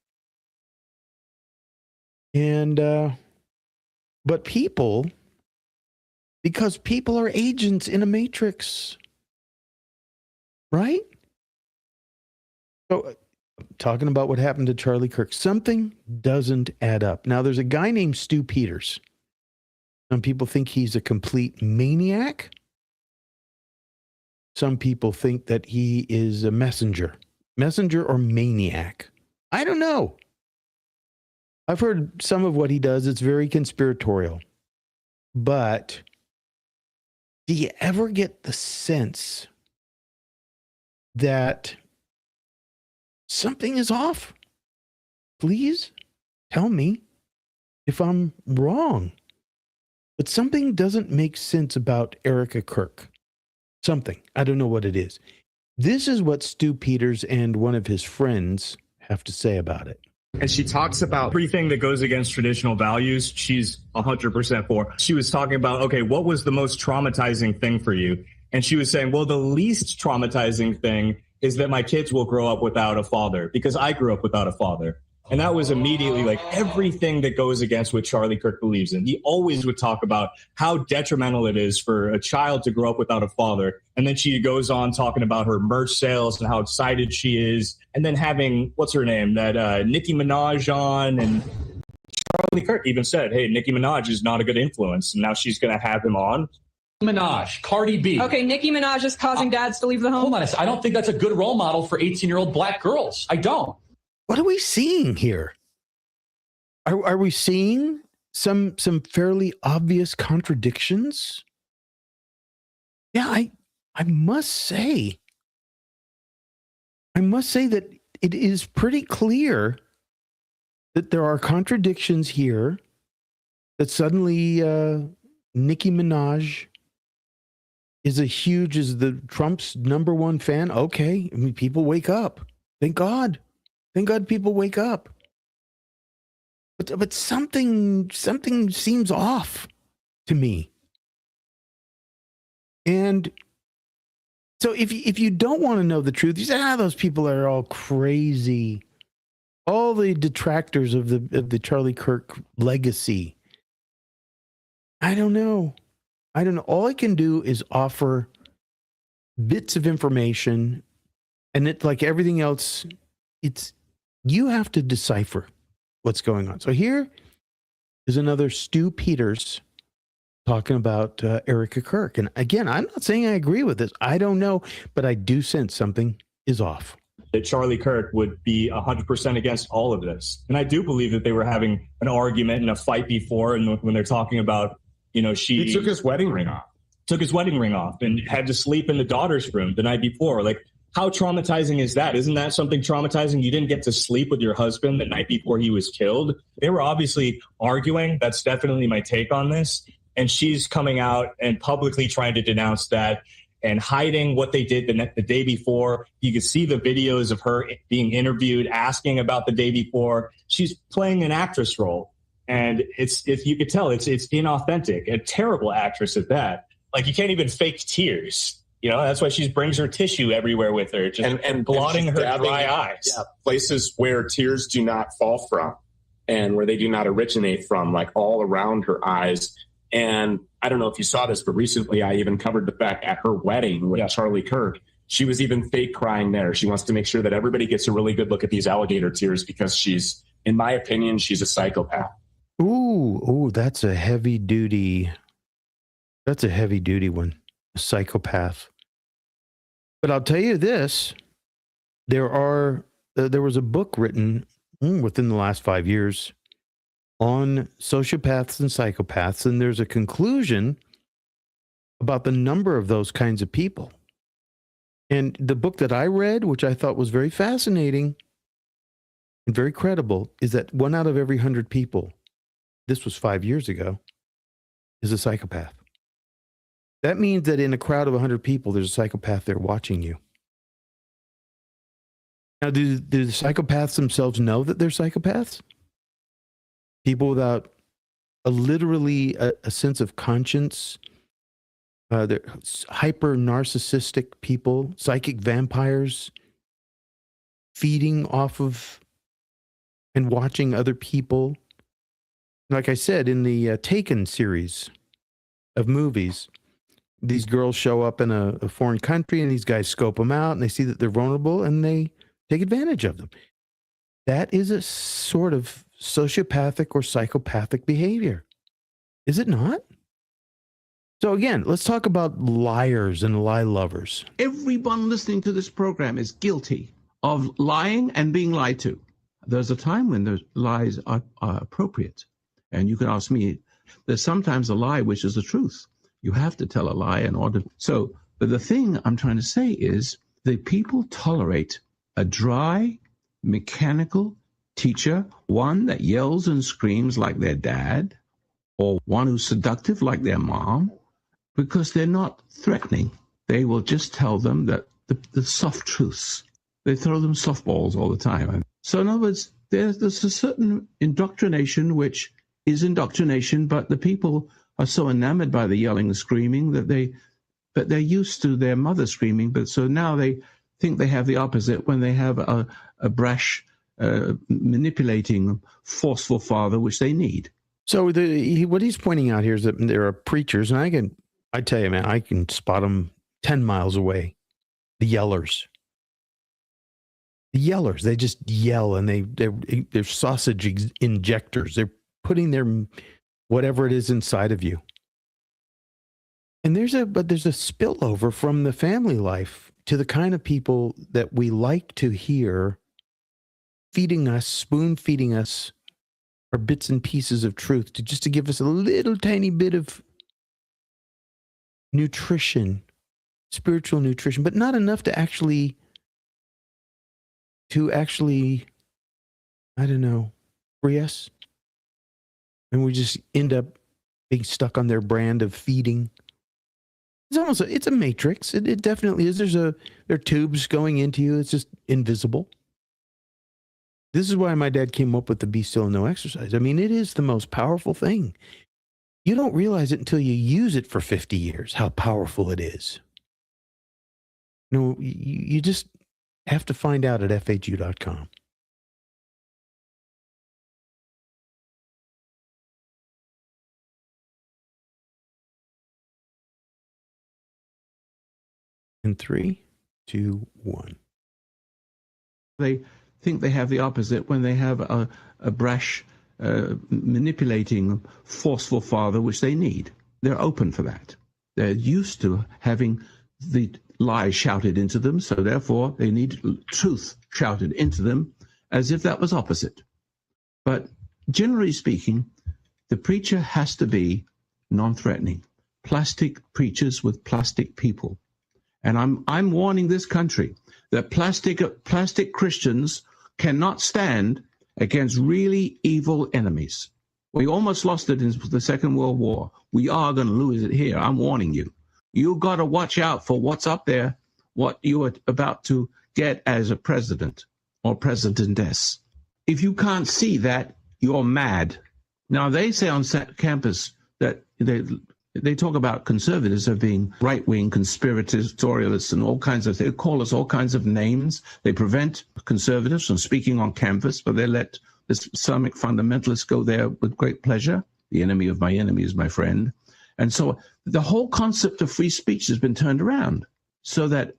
B: And, but people, because people are agents in a matrix, right? So, talking about what happened to Charlie Kirk, something doesn't add up. Now, there's a guy named Stu Peters. Some people think he's a complete maniac. Some people think that he is a messenger or maniac. I don't know. I've heard some of what he does. It's very conspiratorial. But do you ever get the sense that something is off? Please tell me if I'm wrong. But something doesn't make sense about Erica Kirk. Something. I don't know what it is. This is what Stu Peters and one of his friends have to say about it.
R: And she talks about everything that goes against traditional values. She's 100% for. She was talking about, okay, what was the most traumatizing thing for you? And she was saying, well, the least traumatizing thing is that my kids will grow up without a father because I grew up without a father. And that was immediately like everything that goes against what Charlie Kirk believes in. He always would talk about how detrimental it is for a child to grow up without a father. And then she goes on talking about her merch sales and how excited she is. And then having, what's her name, that Nicki Minaj on. And Charlie Kirk even said, hey, Nicki Minaj is not a good influence. And now she's going to have him on.
S: Minaj, Cardi B.
T: Okay, Nicki Minaj is causing dads to leave the home.
S: Hold on a second. I don't think that's a good role model for 18-year-old black girls. I don't.
B: What are we seeing here? Are we seeing some fairly obvious contradictions? Yeah, I must say that it is pretty clear that there are contradictions here, that suddenly Nicki Minaj is is the Trump's number one fan. Okay, I mean, people wake up. Thank God. Thank God people wake up. But something seems off to me. And so if you don't want to know the truth, you say, those people are all crazy. All the detractors of the Charlie Kirk legacy. I don't know. All I can do is offer bits of information, and it, like everything else, you have to decipher what's going on. So here is another Stu Peters talking about Erica Kirk. And again, I'm not saying I agree with this. I don't know, but I do sense something is off.
R: That Charlie Kirk would be 100% against all of this. And I do believe that they were having an argument and a fight before, and when they're talking about, he
L: took his wedding ring off.
R: Took his wedding ring off and had to sleep in the daughter's room the night before. Like, how traumatizing is that? Isn't that something traumatizing? You didn't get to sleep with your husband the night before he was killed. They were obviously arguing. That's definitely my take on this. And she's coming out and publicly trying to denounce that and hiding what they did the day before. You can see the videos of her being interviewed, asking about the day before. She's playing an actress role. And if you could tell, it's inauthentic, a terrible actress at that. Like, you can't even fake tears. You know, that's why she brings her tissue everywhere with her, just and blotting her dry eyes.
U: Yeah, places where tears do not fall from and where they do not originate from, like all around her eyes. And I don't know if you saw this, but recently I even covered the fact at her wedding with Charlie Kirk, she was even fake crying there. She wants to make sure that everybody gets a really good look at these alligator tears because she's, in my opinion, she's a psychopath.
B: Ooh, that's a heavy duty. That's a heavy duty one. A psychopath. But I'll tell you this, there was a book written within the last 5 years on sociopaths and psychopaths, and there's a conclusion about the number of those kinds of people. And the book that I read, which I thought was very fascinating and very credible, is that 1 out of every 100 people, this was 5 years ago, is a psychopath. That means that in a crowd of 100 people, there's a psychopath there watching you. Now, do the psychopaths themselves know that they're psychopaths? People without literally a sense of conscience, they're hyper narcissistic people, psychic vampires, feeding off of and watching other people. Like I said, in the Taken series of movies, these girls show up in a foreign country and these guys scope them out and they see that they're vulnerable and they take advantage of them. That is a sort of sociopathic or psychopathic behavior. Is it not? So again, let's talk about liars and lie lovers.
D: Everyone listening to this program is guilty of lying and being lied to. There's a time when those lies are appropriate. And you can ask me, there's sometimes a lie which is the truth. You have to tell a lie in order. So, but the thing I'm trying to say is that people tolerate a dry, mechanical teacher, one that yells and screams like their dad, or one who's seductive like their mom, because they're not threatening. They will just tell them that the soft truths. They throw them softballs all the time. So in other words, there's a certain indoctrination which is indoctrination, but the people are so enamored by the yelling and screaming that they're used to their mother screaming, but so now they think they have the opposite when they have a brash, manipulating, forceful father, which they need.
B: So what he's pointing out here is that there are preachers, and I tell you, man, I can spot them 10 miles away. The yellers. The yellers, they just yell, and they're sausage injectors. They're putting their whatever it is inside of you. And there's a spillover from the family life to the kind of people that we like to hear feeding us, spoon feeding us our bits and pieces of truth just to give us a little tiny bit of nutrition, spiritual nutrition, but not enough to actually, I don't know, free us. And we just end up being stuck on their brand of feeding. It's a matrix. It definitely is. There are tubes going into you. It's just invisible. This is why my dad came up with the be still and no exercise. I mean, it is the most powerful thing. You don't realize it until you use it for 50 years, how powerful it is. You just have to find out at FHU.com. In 3, 2, 1.
D: They think they have the opposite when they have a brash, manipulating, forceful father, which they need. They're open for that. They're used to having the lies shouted into them, so therefore they need truth shouted into them as if that was opposite. But generally speaking, the preacher has to be non-threatening. Plastic preachers with plastic people. And I'm warning this country that plastic Christians cannot stand against really evil enemies. We almost lost it in the Second World War. We are going to lose it here. I'm warning you. You got to watch out for what's up there, what you are about to get as a president or presidentess. If you can't see that, you're mad. Now, they say on campus that They talk about conservatives as being right-wing conspiratorialists and all kinds of things. They call us all kinds of names. They prevent conservatives from speaking on campus, but they let the Islamic fundamentalists go there with great pleasure. The enemy of my enemy is my friend. And so the whole concept of free speech has been turned around so that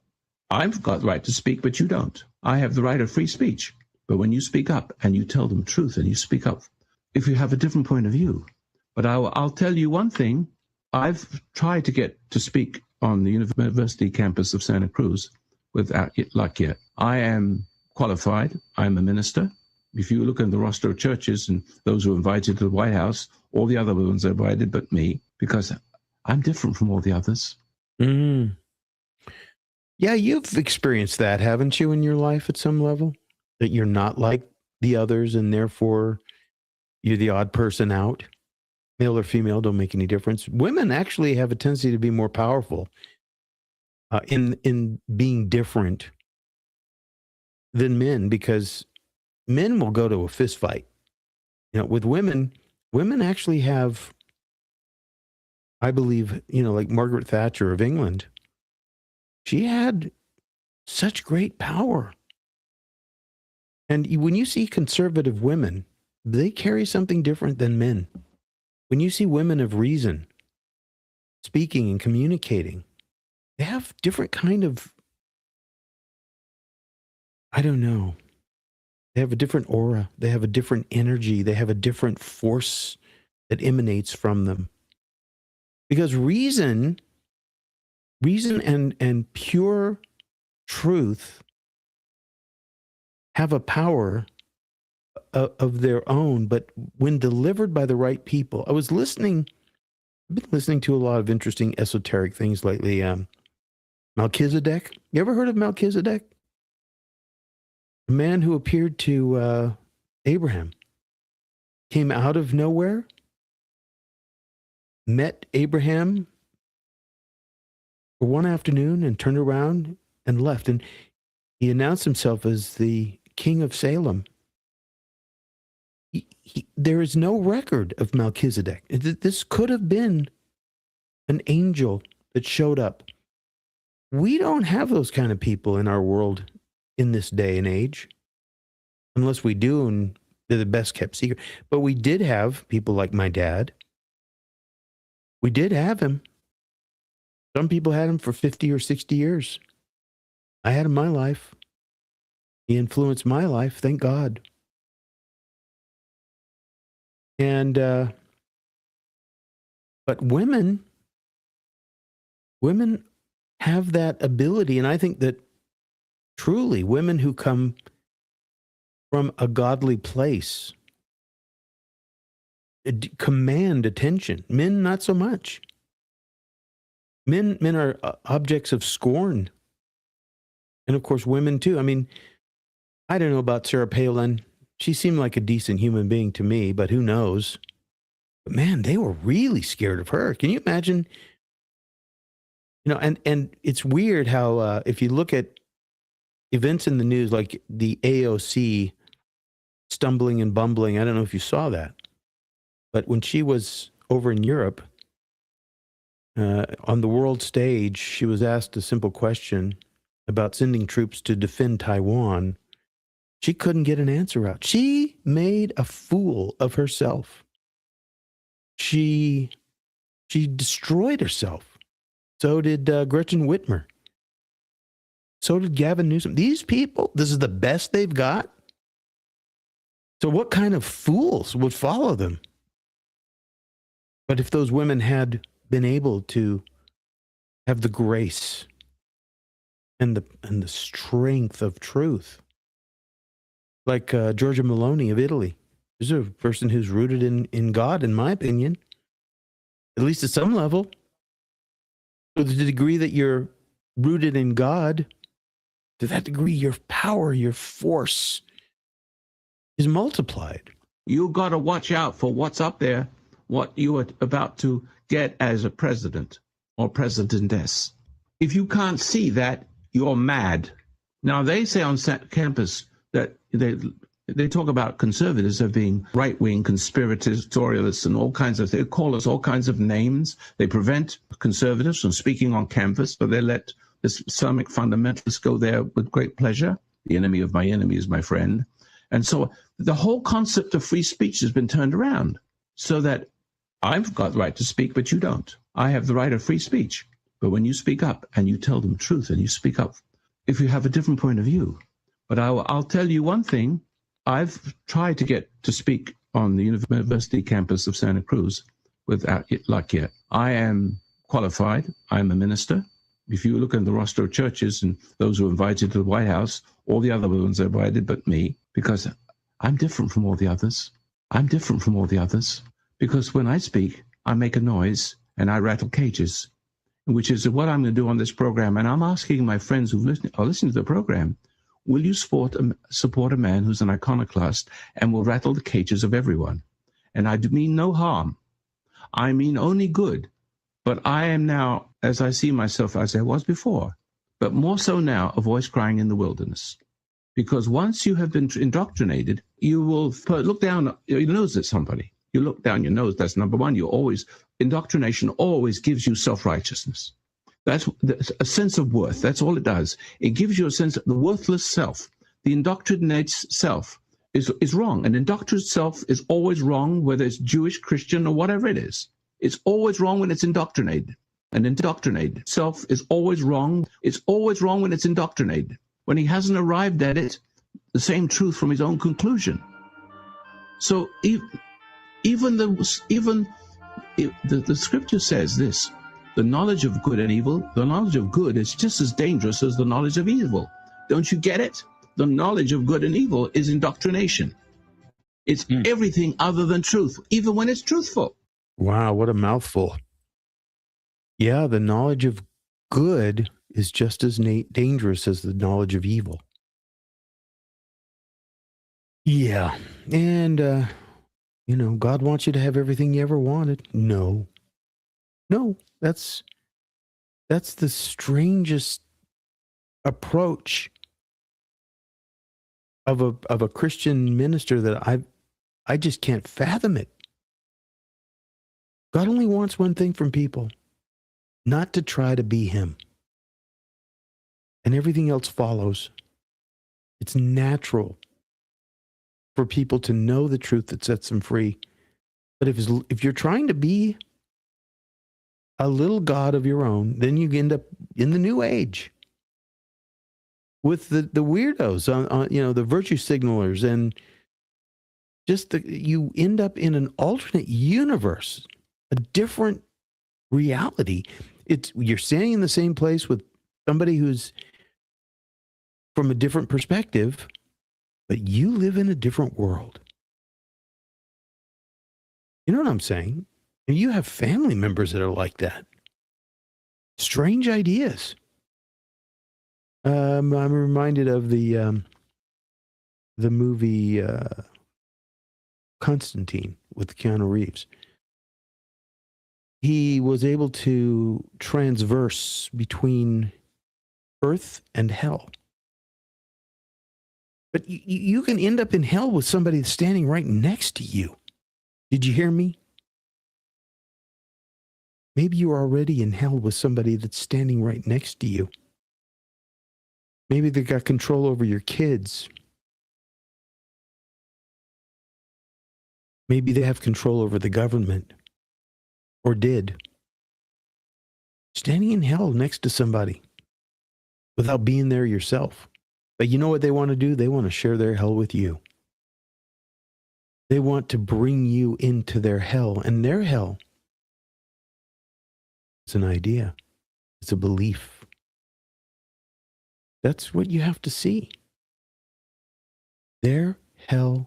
D: I've got the right to speak, but you don't. I have the right of free speech. But when you speak up and you tell them truth and you speak up, if you have a different point of view. But I'll tell you one thing. I've tried to get to speak on the university campus of Santa Cruz without luck yet. I am qualified. I'm a minister. If you look at the roster of churches and those who are invited to the White House, all the other ones are invited but me, because I'm different from all the others.
B: Mm. Yeah, you've experienced that, haven't you, in your life at some level? That you're not like the others and therefore you're the odd person out? Male or female don't make any difference. Women actually have a tendency to be more powerful in being different than men, because men will go to a fist fight. You know, with women actually have, I believe, like Margaret Thatcher of England, she had such great power. And when you see conservative women, they carry something different than men. When you see women of reason speaking and communicating, they have different kind of, I don't know. They have a different aura. They have a different energy. They have a different force that emanates from them. Because reason and pure truth have a power of their own, but when delivered by the right people. I've been listening to a lot of interesting esoteric things lately. Melchizedek. You ever heard of Melchizedek? A man who appeared to Abraham, came out of nowhere, met Abraham for one afternoon and turned around and left. And he announced himself as the king of Salem. There is no record of Melchizedek. This could have been an angel that showed up. We don't have those kind of people in our world in this day and age, unless we do, and they're the best kept secret. But we did have people like my dad. We did have him. Some people had him for 50 or 60 years. I had him in my life. He influenced my life, thank God. And, but women have that ability. And I think that truly women who come from a godly place command attention. Men, not so much. Men are objects of scorn. And of course, women too. I mean, I don't know about Sarah Palin. She seemed like a decent human being to me, but who knows? But man, they were really scared of her. Can you imagine? And it's weird how if you look at events in the news, like the AOC stumbling and bumbling, I don't know if you saw that, but when she was over in Europe on the world stage, she was asked a simple question about sending troops to defend Taiwan. She couldn't get an answer out. She made a fool of herself. She destroyed herself. So did Gretchen Whitmer. So did Gavin Newsom. These people, this is the best they've got. So what kind of fools would follow them? But if those women had been able to have the grace and the strength of truth, like Giorgia Meloni of Italy. This is a person who's rooted in God, in my opinion, at least at some level. To the degree that you're rooted in God, to that degree, your power, your force is multiplied.
D: You got to watch out for what's up there, what you are about to get as a president or presidentess. If you can't see that, you're mad. Now, they say on campus that They talk about conservatives as being right-wing conspiratorialists and all kinds of, they call us all kinds of names. They prevent conservatives from speaking on campus, but they let this Islamic fundamentalists go there with great pleasure. The enemy of my enemy is my friend. And so the whole concept of free speech has been turned around so that I've got the right to speak, but you don't. I have the right of free speech. But when you speak up and you tell them truth and you speak up, if you have a different point of view. But I'll tell you one thing. I've tried to get to speak on the university campus of Santa Cruz without luck yet. I am qualified. I'm a minister. If you look at the roster of churches and those who are invited to the White House, all the other ones are invited but me, because I'm different from all the others. I'm different from all the others because when I speak, I make a noise and I rattle cages, which is what I'm going to do on this program. And I'm asking my friends who are listening to the program, will you support a man who's an iconoclast and will rattle the cages of everyone? And I mean no harm. I mean only good. But I am now, as I see myself, as I was before, but more so now, a voice crying in the wilderness. Because once you have been indoctrinated, you will look down your nose at somebody. You look down your nose, that's number one. Indoctrination always gives you self-righteousness. That's a sense of worth. That's all it does. It gives you a sense of the worthless self. The indoctrinated self is wrong. An indoctrinated self is always wrong, whether it's Jewish, Christian, or whatever it is. It's always wrong when it's indoctrinated. An indoctrinated self is always wrong. It's always wrong when it's indoctrinated. When he hasn't arrived at it, the same truth from his own conclusion. So even the scripture says this. The knowledge of good and evil, the knowledge of good is just as dangerous as the knowledge of evil. Don't you get it? The knowledge of good and evil is indoctrination. It's everything other than truth, even when it's truthful.
B: Wow, what a mouthful. Yeah, the knowledge of good is just as dangerous as the knowledge of evil. Yeah, and, God wants you to have everything you ever wanted. No, that's the strangest approach of a Christian minister that I just can't fathom it. God only wants one thing from people, not to try to be him. And everything else follows. It's natural for people to know the truth that sets them free. But if you're trying to be a little God of your own, then you end up in the New Age with the weirdos, the virtue signalers, and just you end up in an alternate universe, a different reality. You're standing in the same place with somebody who's from a different perspective, but you live in a different world. You know what I'm saying? And you have family members that are like that. Strange ideas. I'm reminded of the movie Constantine with Keanu Reeves. He was able to transverse between earth and hell. But you can end up in hell with somebody that's standing right next to you. Did you hear me? Maybe you're already in hell with somebody that's standing right next to you. Maybe they got control over your kids. Maybe they have control over the government. Or did. Standing in hell next to somebody without being there yourself. But you know what they want to do? They want to share their hell with you. They want to bring you into their hell. And their hell is an idea. It's a belief. That's what you have to see. Their hell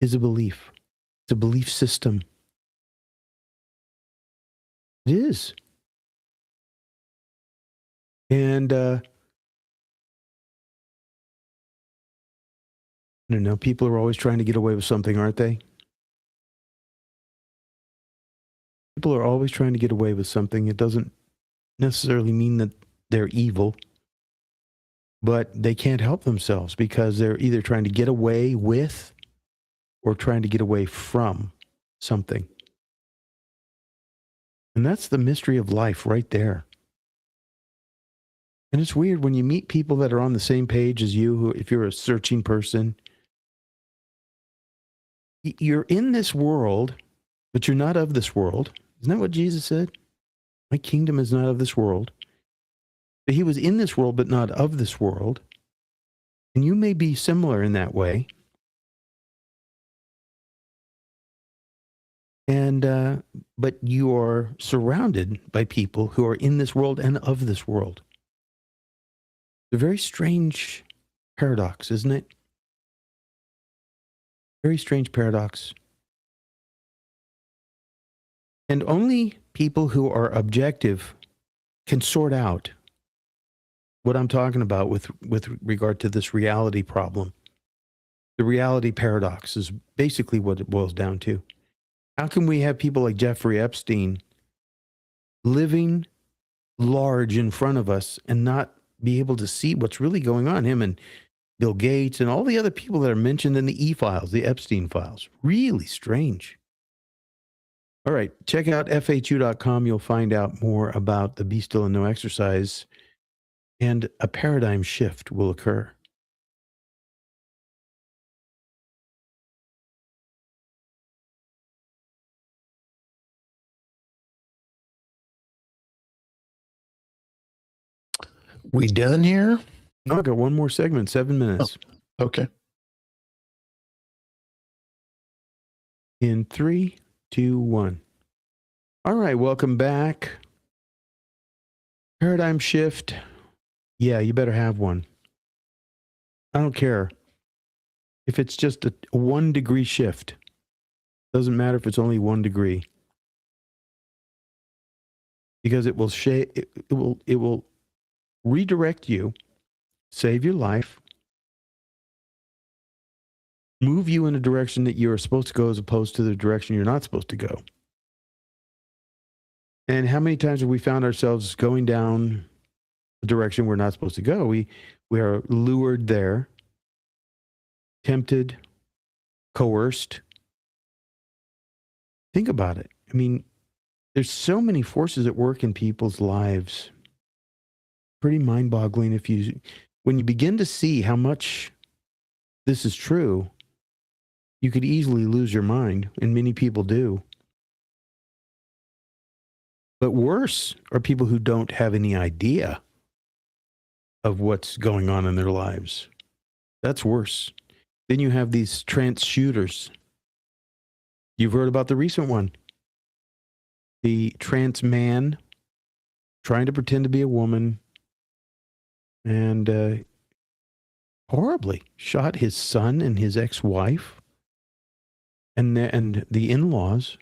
B: is a belief. It's a belief system. It is. And I don't know, people are always trying to get away with something, aren't they? People are always trying to get away with something. It doesn't necessarily mean that they're evil. but they can't help themselves because they're either trying to get away with or trying to get away from something. And that's the mystery of life right there. And it's weird when you meet people that are on the same page as you, who, if you're a searching person, you're in this world, but you're not of this world. Isn't that what Jesus said? My kingdom is not of this world. But he was in this world, but not of this world. And you may be similar in that way. And, but you are surrounded by people who are in this world and of this world. It's a very strange paradox, isn't it? Very strange paradox. And only people who are objective can sort out what I'm talking about with regard to this reality problem. The reality paradox is basically what it boils down to. How can we have people like Jeffrey Epstein living large in front of us and not be able to see what's really going on? Him and Bill Gates and all the other people that are mentioned in the E-files, the Epstein files. Really strange. All right, check out FHU.com. You'll find out more about the Be Still and No exercise, and a paradigm shift will occur.
A: We done here?
B: No, I got one more segment, 7 minutes.
A: Oh, okay.
B: In 3, 2, 1. All right, welcome back. Paradigm shift. Yeah, you better have one. I don't care if it's just a 1 degree shift. Doesn't matter if it's only 1 degree, because it will redirect you, save your life, move you in a direction that you're supposed to go as opposed to the direction you're not supposed to go. And how many times have we found ourselves going down a direction we're not supposed to go? We are lured there, tempted, coerced. Think about it. I mean, there's so many forces at work in people's lives. Pretty mind-boggling when you begin to see how much this is true. You could easily lose your mind, and many people do. But worse are people who don't have any idea of what's going on in their lives. That's worse. Then you have these trance shooters. You've heard about the recent one. The trance man trying to pretend to be a woman and horribly shot his son and his ex-wife and the in-laws.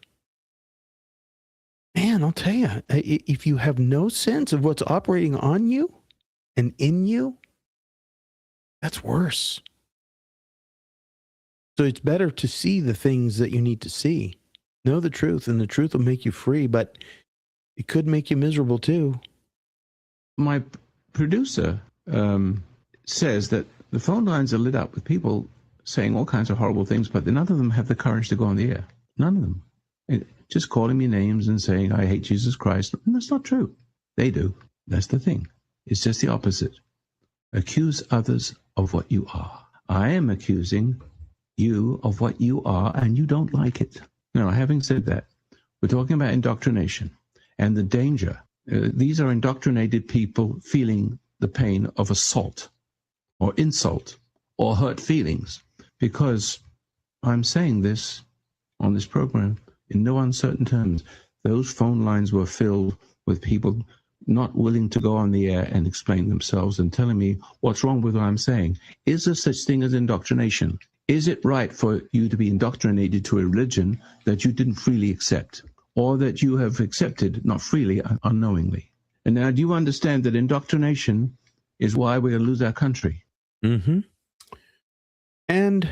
B: Man, I'll tell you, if you have no sense of what's operating on you and in you, that's worse. So it's better to see the things that you need to see. Know the truth, and the truth will make you free, but it could make you miserable too.
D: My producer says that the phone lines are lit up with people saying all kinds of horrible things, but none of them have the courage to go on the air. None of them. Just calling me names and saying, I hate Jesus Christ. And that's not true. They do. That's the thing. It's just the opposite. Accuse others of what you are. I am accusing you of what you are, and you don't like it. Now, having said that, we're talking about indoctrination and the danger. These are indoctrinated people feeling the pain of assault or insult or hurt feelings, because I'm saying this on this program in no uncertain terms. Those phone lines were filled with people not willing to go on the air and explain themselves and telling me what's wrong with what I'm saying. Is there such thing as indoctrination? Is it right for you to be indoctrinated to a religion that you didn't freely accept, or that you have accepted, not freely, unknowingly? And now, do you understand that indoctrination is why we're going to lose our country?
B: Mm-hmm. And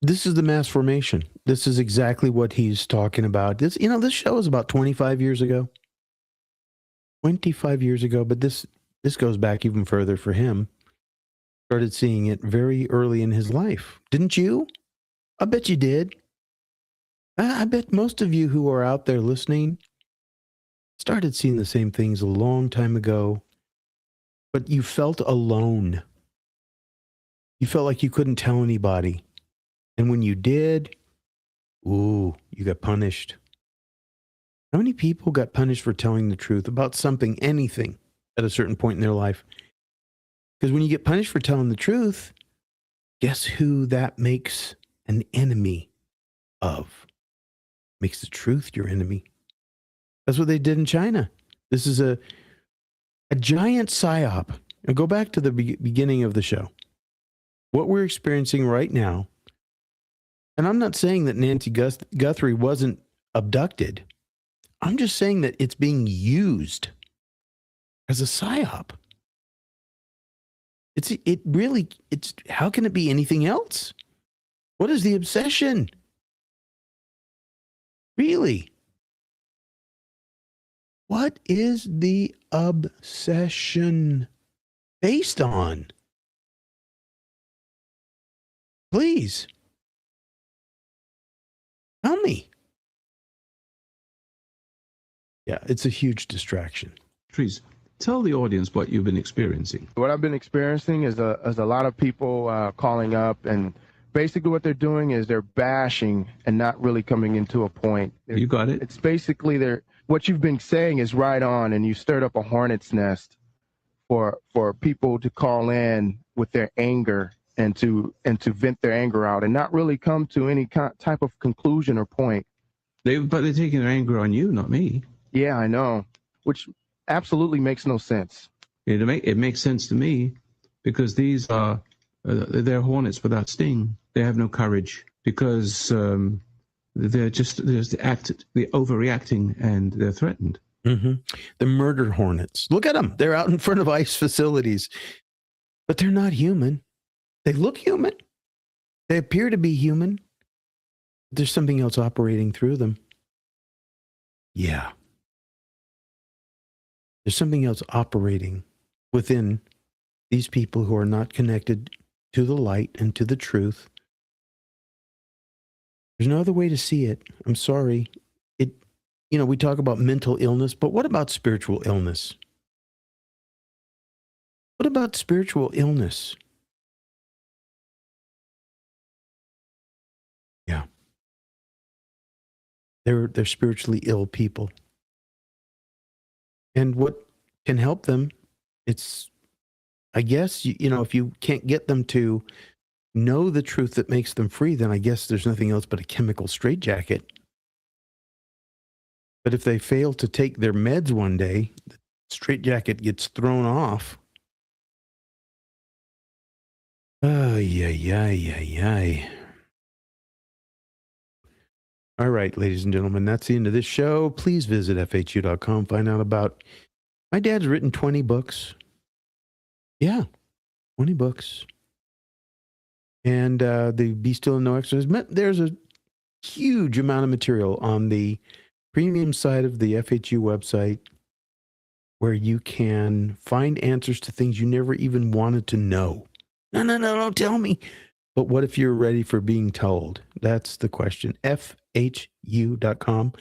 B: this is the mass formation. This is exactly what he's talking about. This show is about 25 years ago. 25 years ago, but this goes back even further for him. started seeing it very early in his life. Didn't you? I bet you did. I bet most of you who are out there listening started seeing the same things a long time ago, but you felt alone. You felt like you couldn't tell anybody. And when you did, ooh, you got punished. How many people got punished for telling the truth about something, anything, at a certain point in their life? Because when you get punished for telling the truth, guess who that makes an enemy of? Makes the truth your enemy. That's what they did in China. This is a giant psyop. Now go back to the beginning of the show. What we're experiencing right now, and I'm not saying that Nancy Guthrie wasn't abducted. I'm just saying that it's being used as a psyop. It's how can it be anything else? What is the obsession? Really? What is the obsession based on? Please. Tell me. Yeah, it's a huge distraction.
D: Trees, tell the audience what you've been experiencing.
C: What I've been experiencing is a lot of people calling up, and basically what they're doing is they're bashing and not really coming into a point.
D: You got it.
C: It's basically what you've been saying is right on, and you stirred up a hornet's nest for people to call in with their anger and to vent their anger out and not really come to any type of conclusion or point.
D: But they're taking their anger on you, not me.
C: Yeah, I know, which absolutely makes no sense.
D: It makes sense to me because these are they're hornets without sting. They have no courage because they're overreacting and they're threatened.
B: Mm-hmm. The murder hornets. Look at them. They're out in front of ICE facilities, but they're not human. They look human. They appear to be human. There's something else operating through them. Yeah. There's something else operating within these people who are not connected to the light and to the truth. There's no other way to see it. I'm sorry. We talk about mental illness, but what about spiritual illness? What about spiritual illness? Yeah. They're spiritually ill people. And what can help them, it's, I guess, if you can't get them to know the truth that makes them free, then I guess there's nothing else but a chemical straitjacket. But if they fail to take their meds one day, the straitjacket gets thrown off. Ay. All right, ladies and gentlemen, that's the end of this show. Please visit FHU.com. Find out about my dad's written 20 books. Yeah, 20 books. And the Be Still and Know Exercise. There's a huge amount of material on the premium side of the FHU website where you can find answers to things you never even wanted to know. No, don't tell me. But what if you're ready for being told? That's the question. FHU.com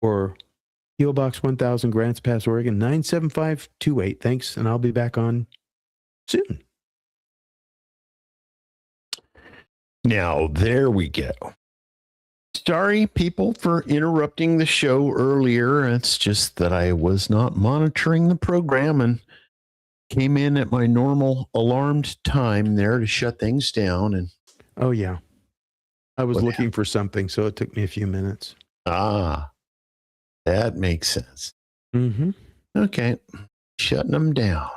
B: or PO Box 1000, Grants Pass, Oregon, 97528. Thanks, and I'll be back on soon.
A: Now, there we go. Sorry, people, for interrupting the show earlier. It's just that I was not monitoring the program and came in at my normal alarmed time there to shut things down. And
B: oh, yeah. I was looking for something, so it took me a few minutes.
A: Ah, that makes sense.
B: Mm-hmm.
A: Okay. Shutting them down.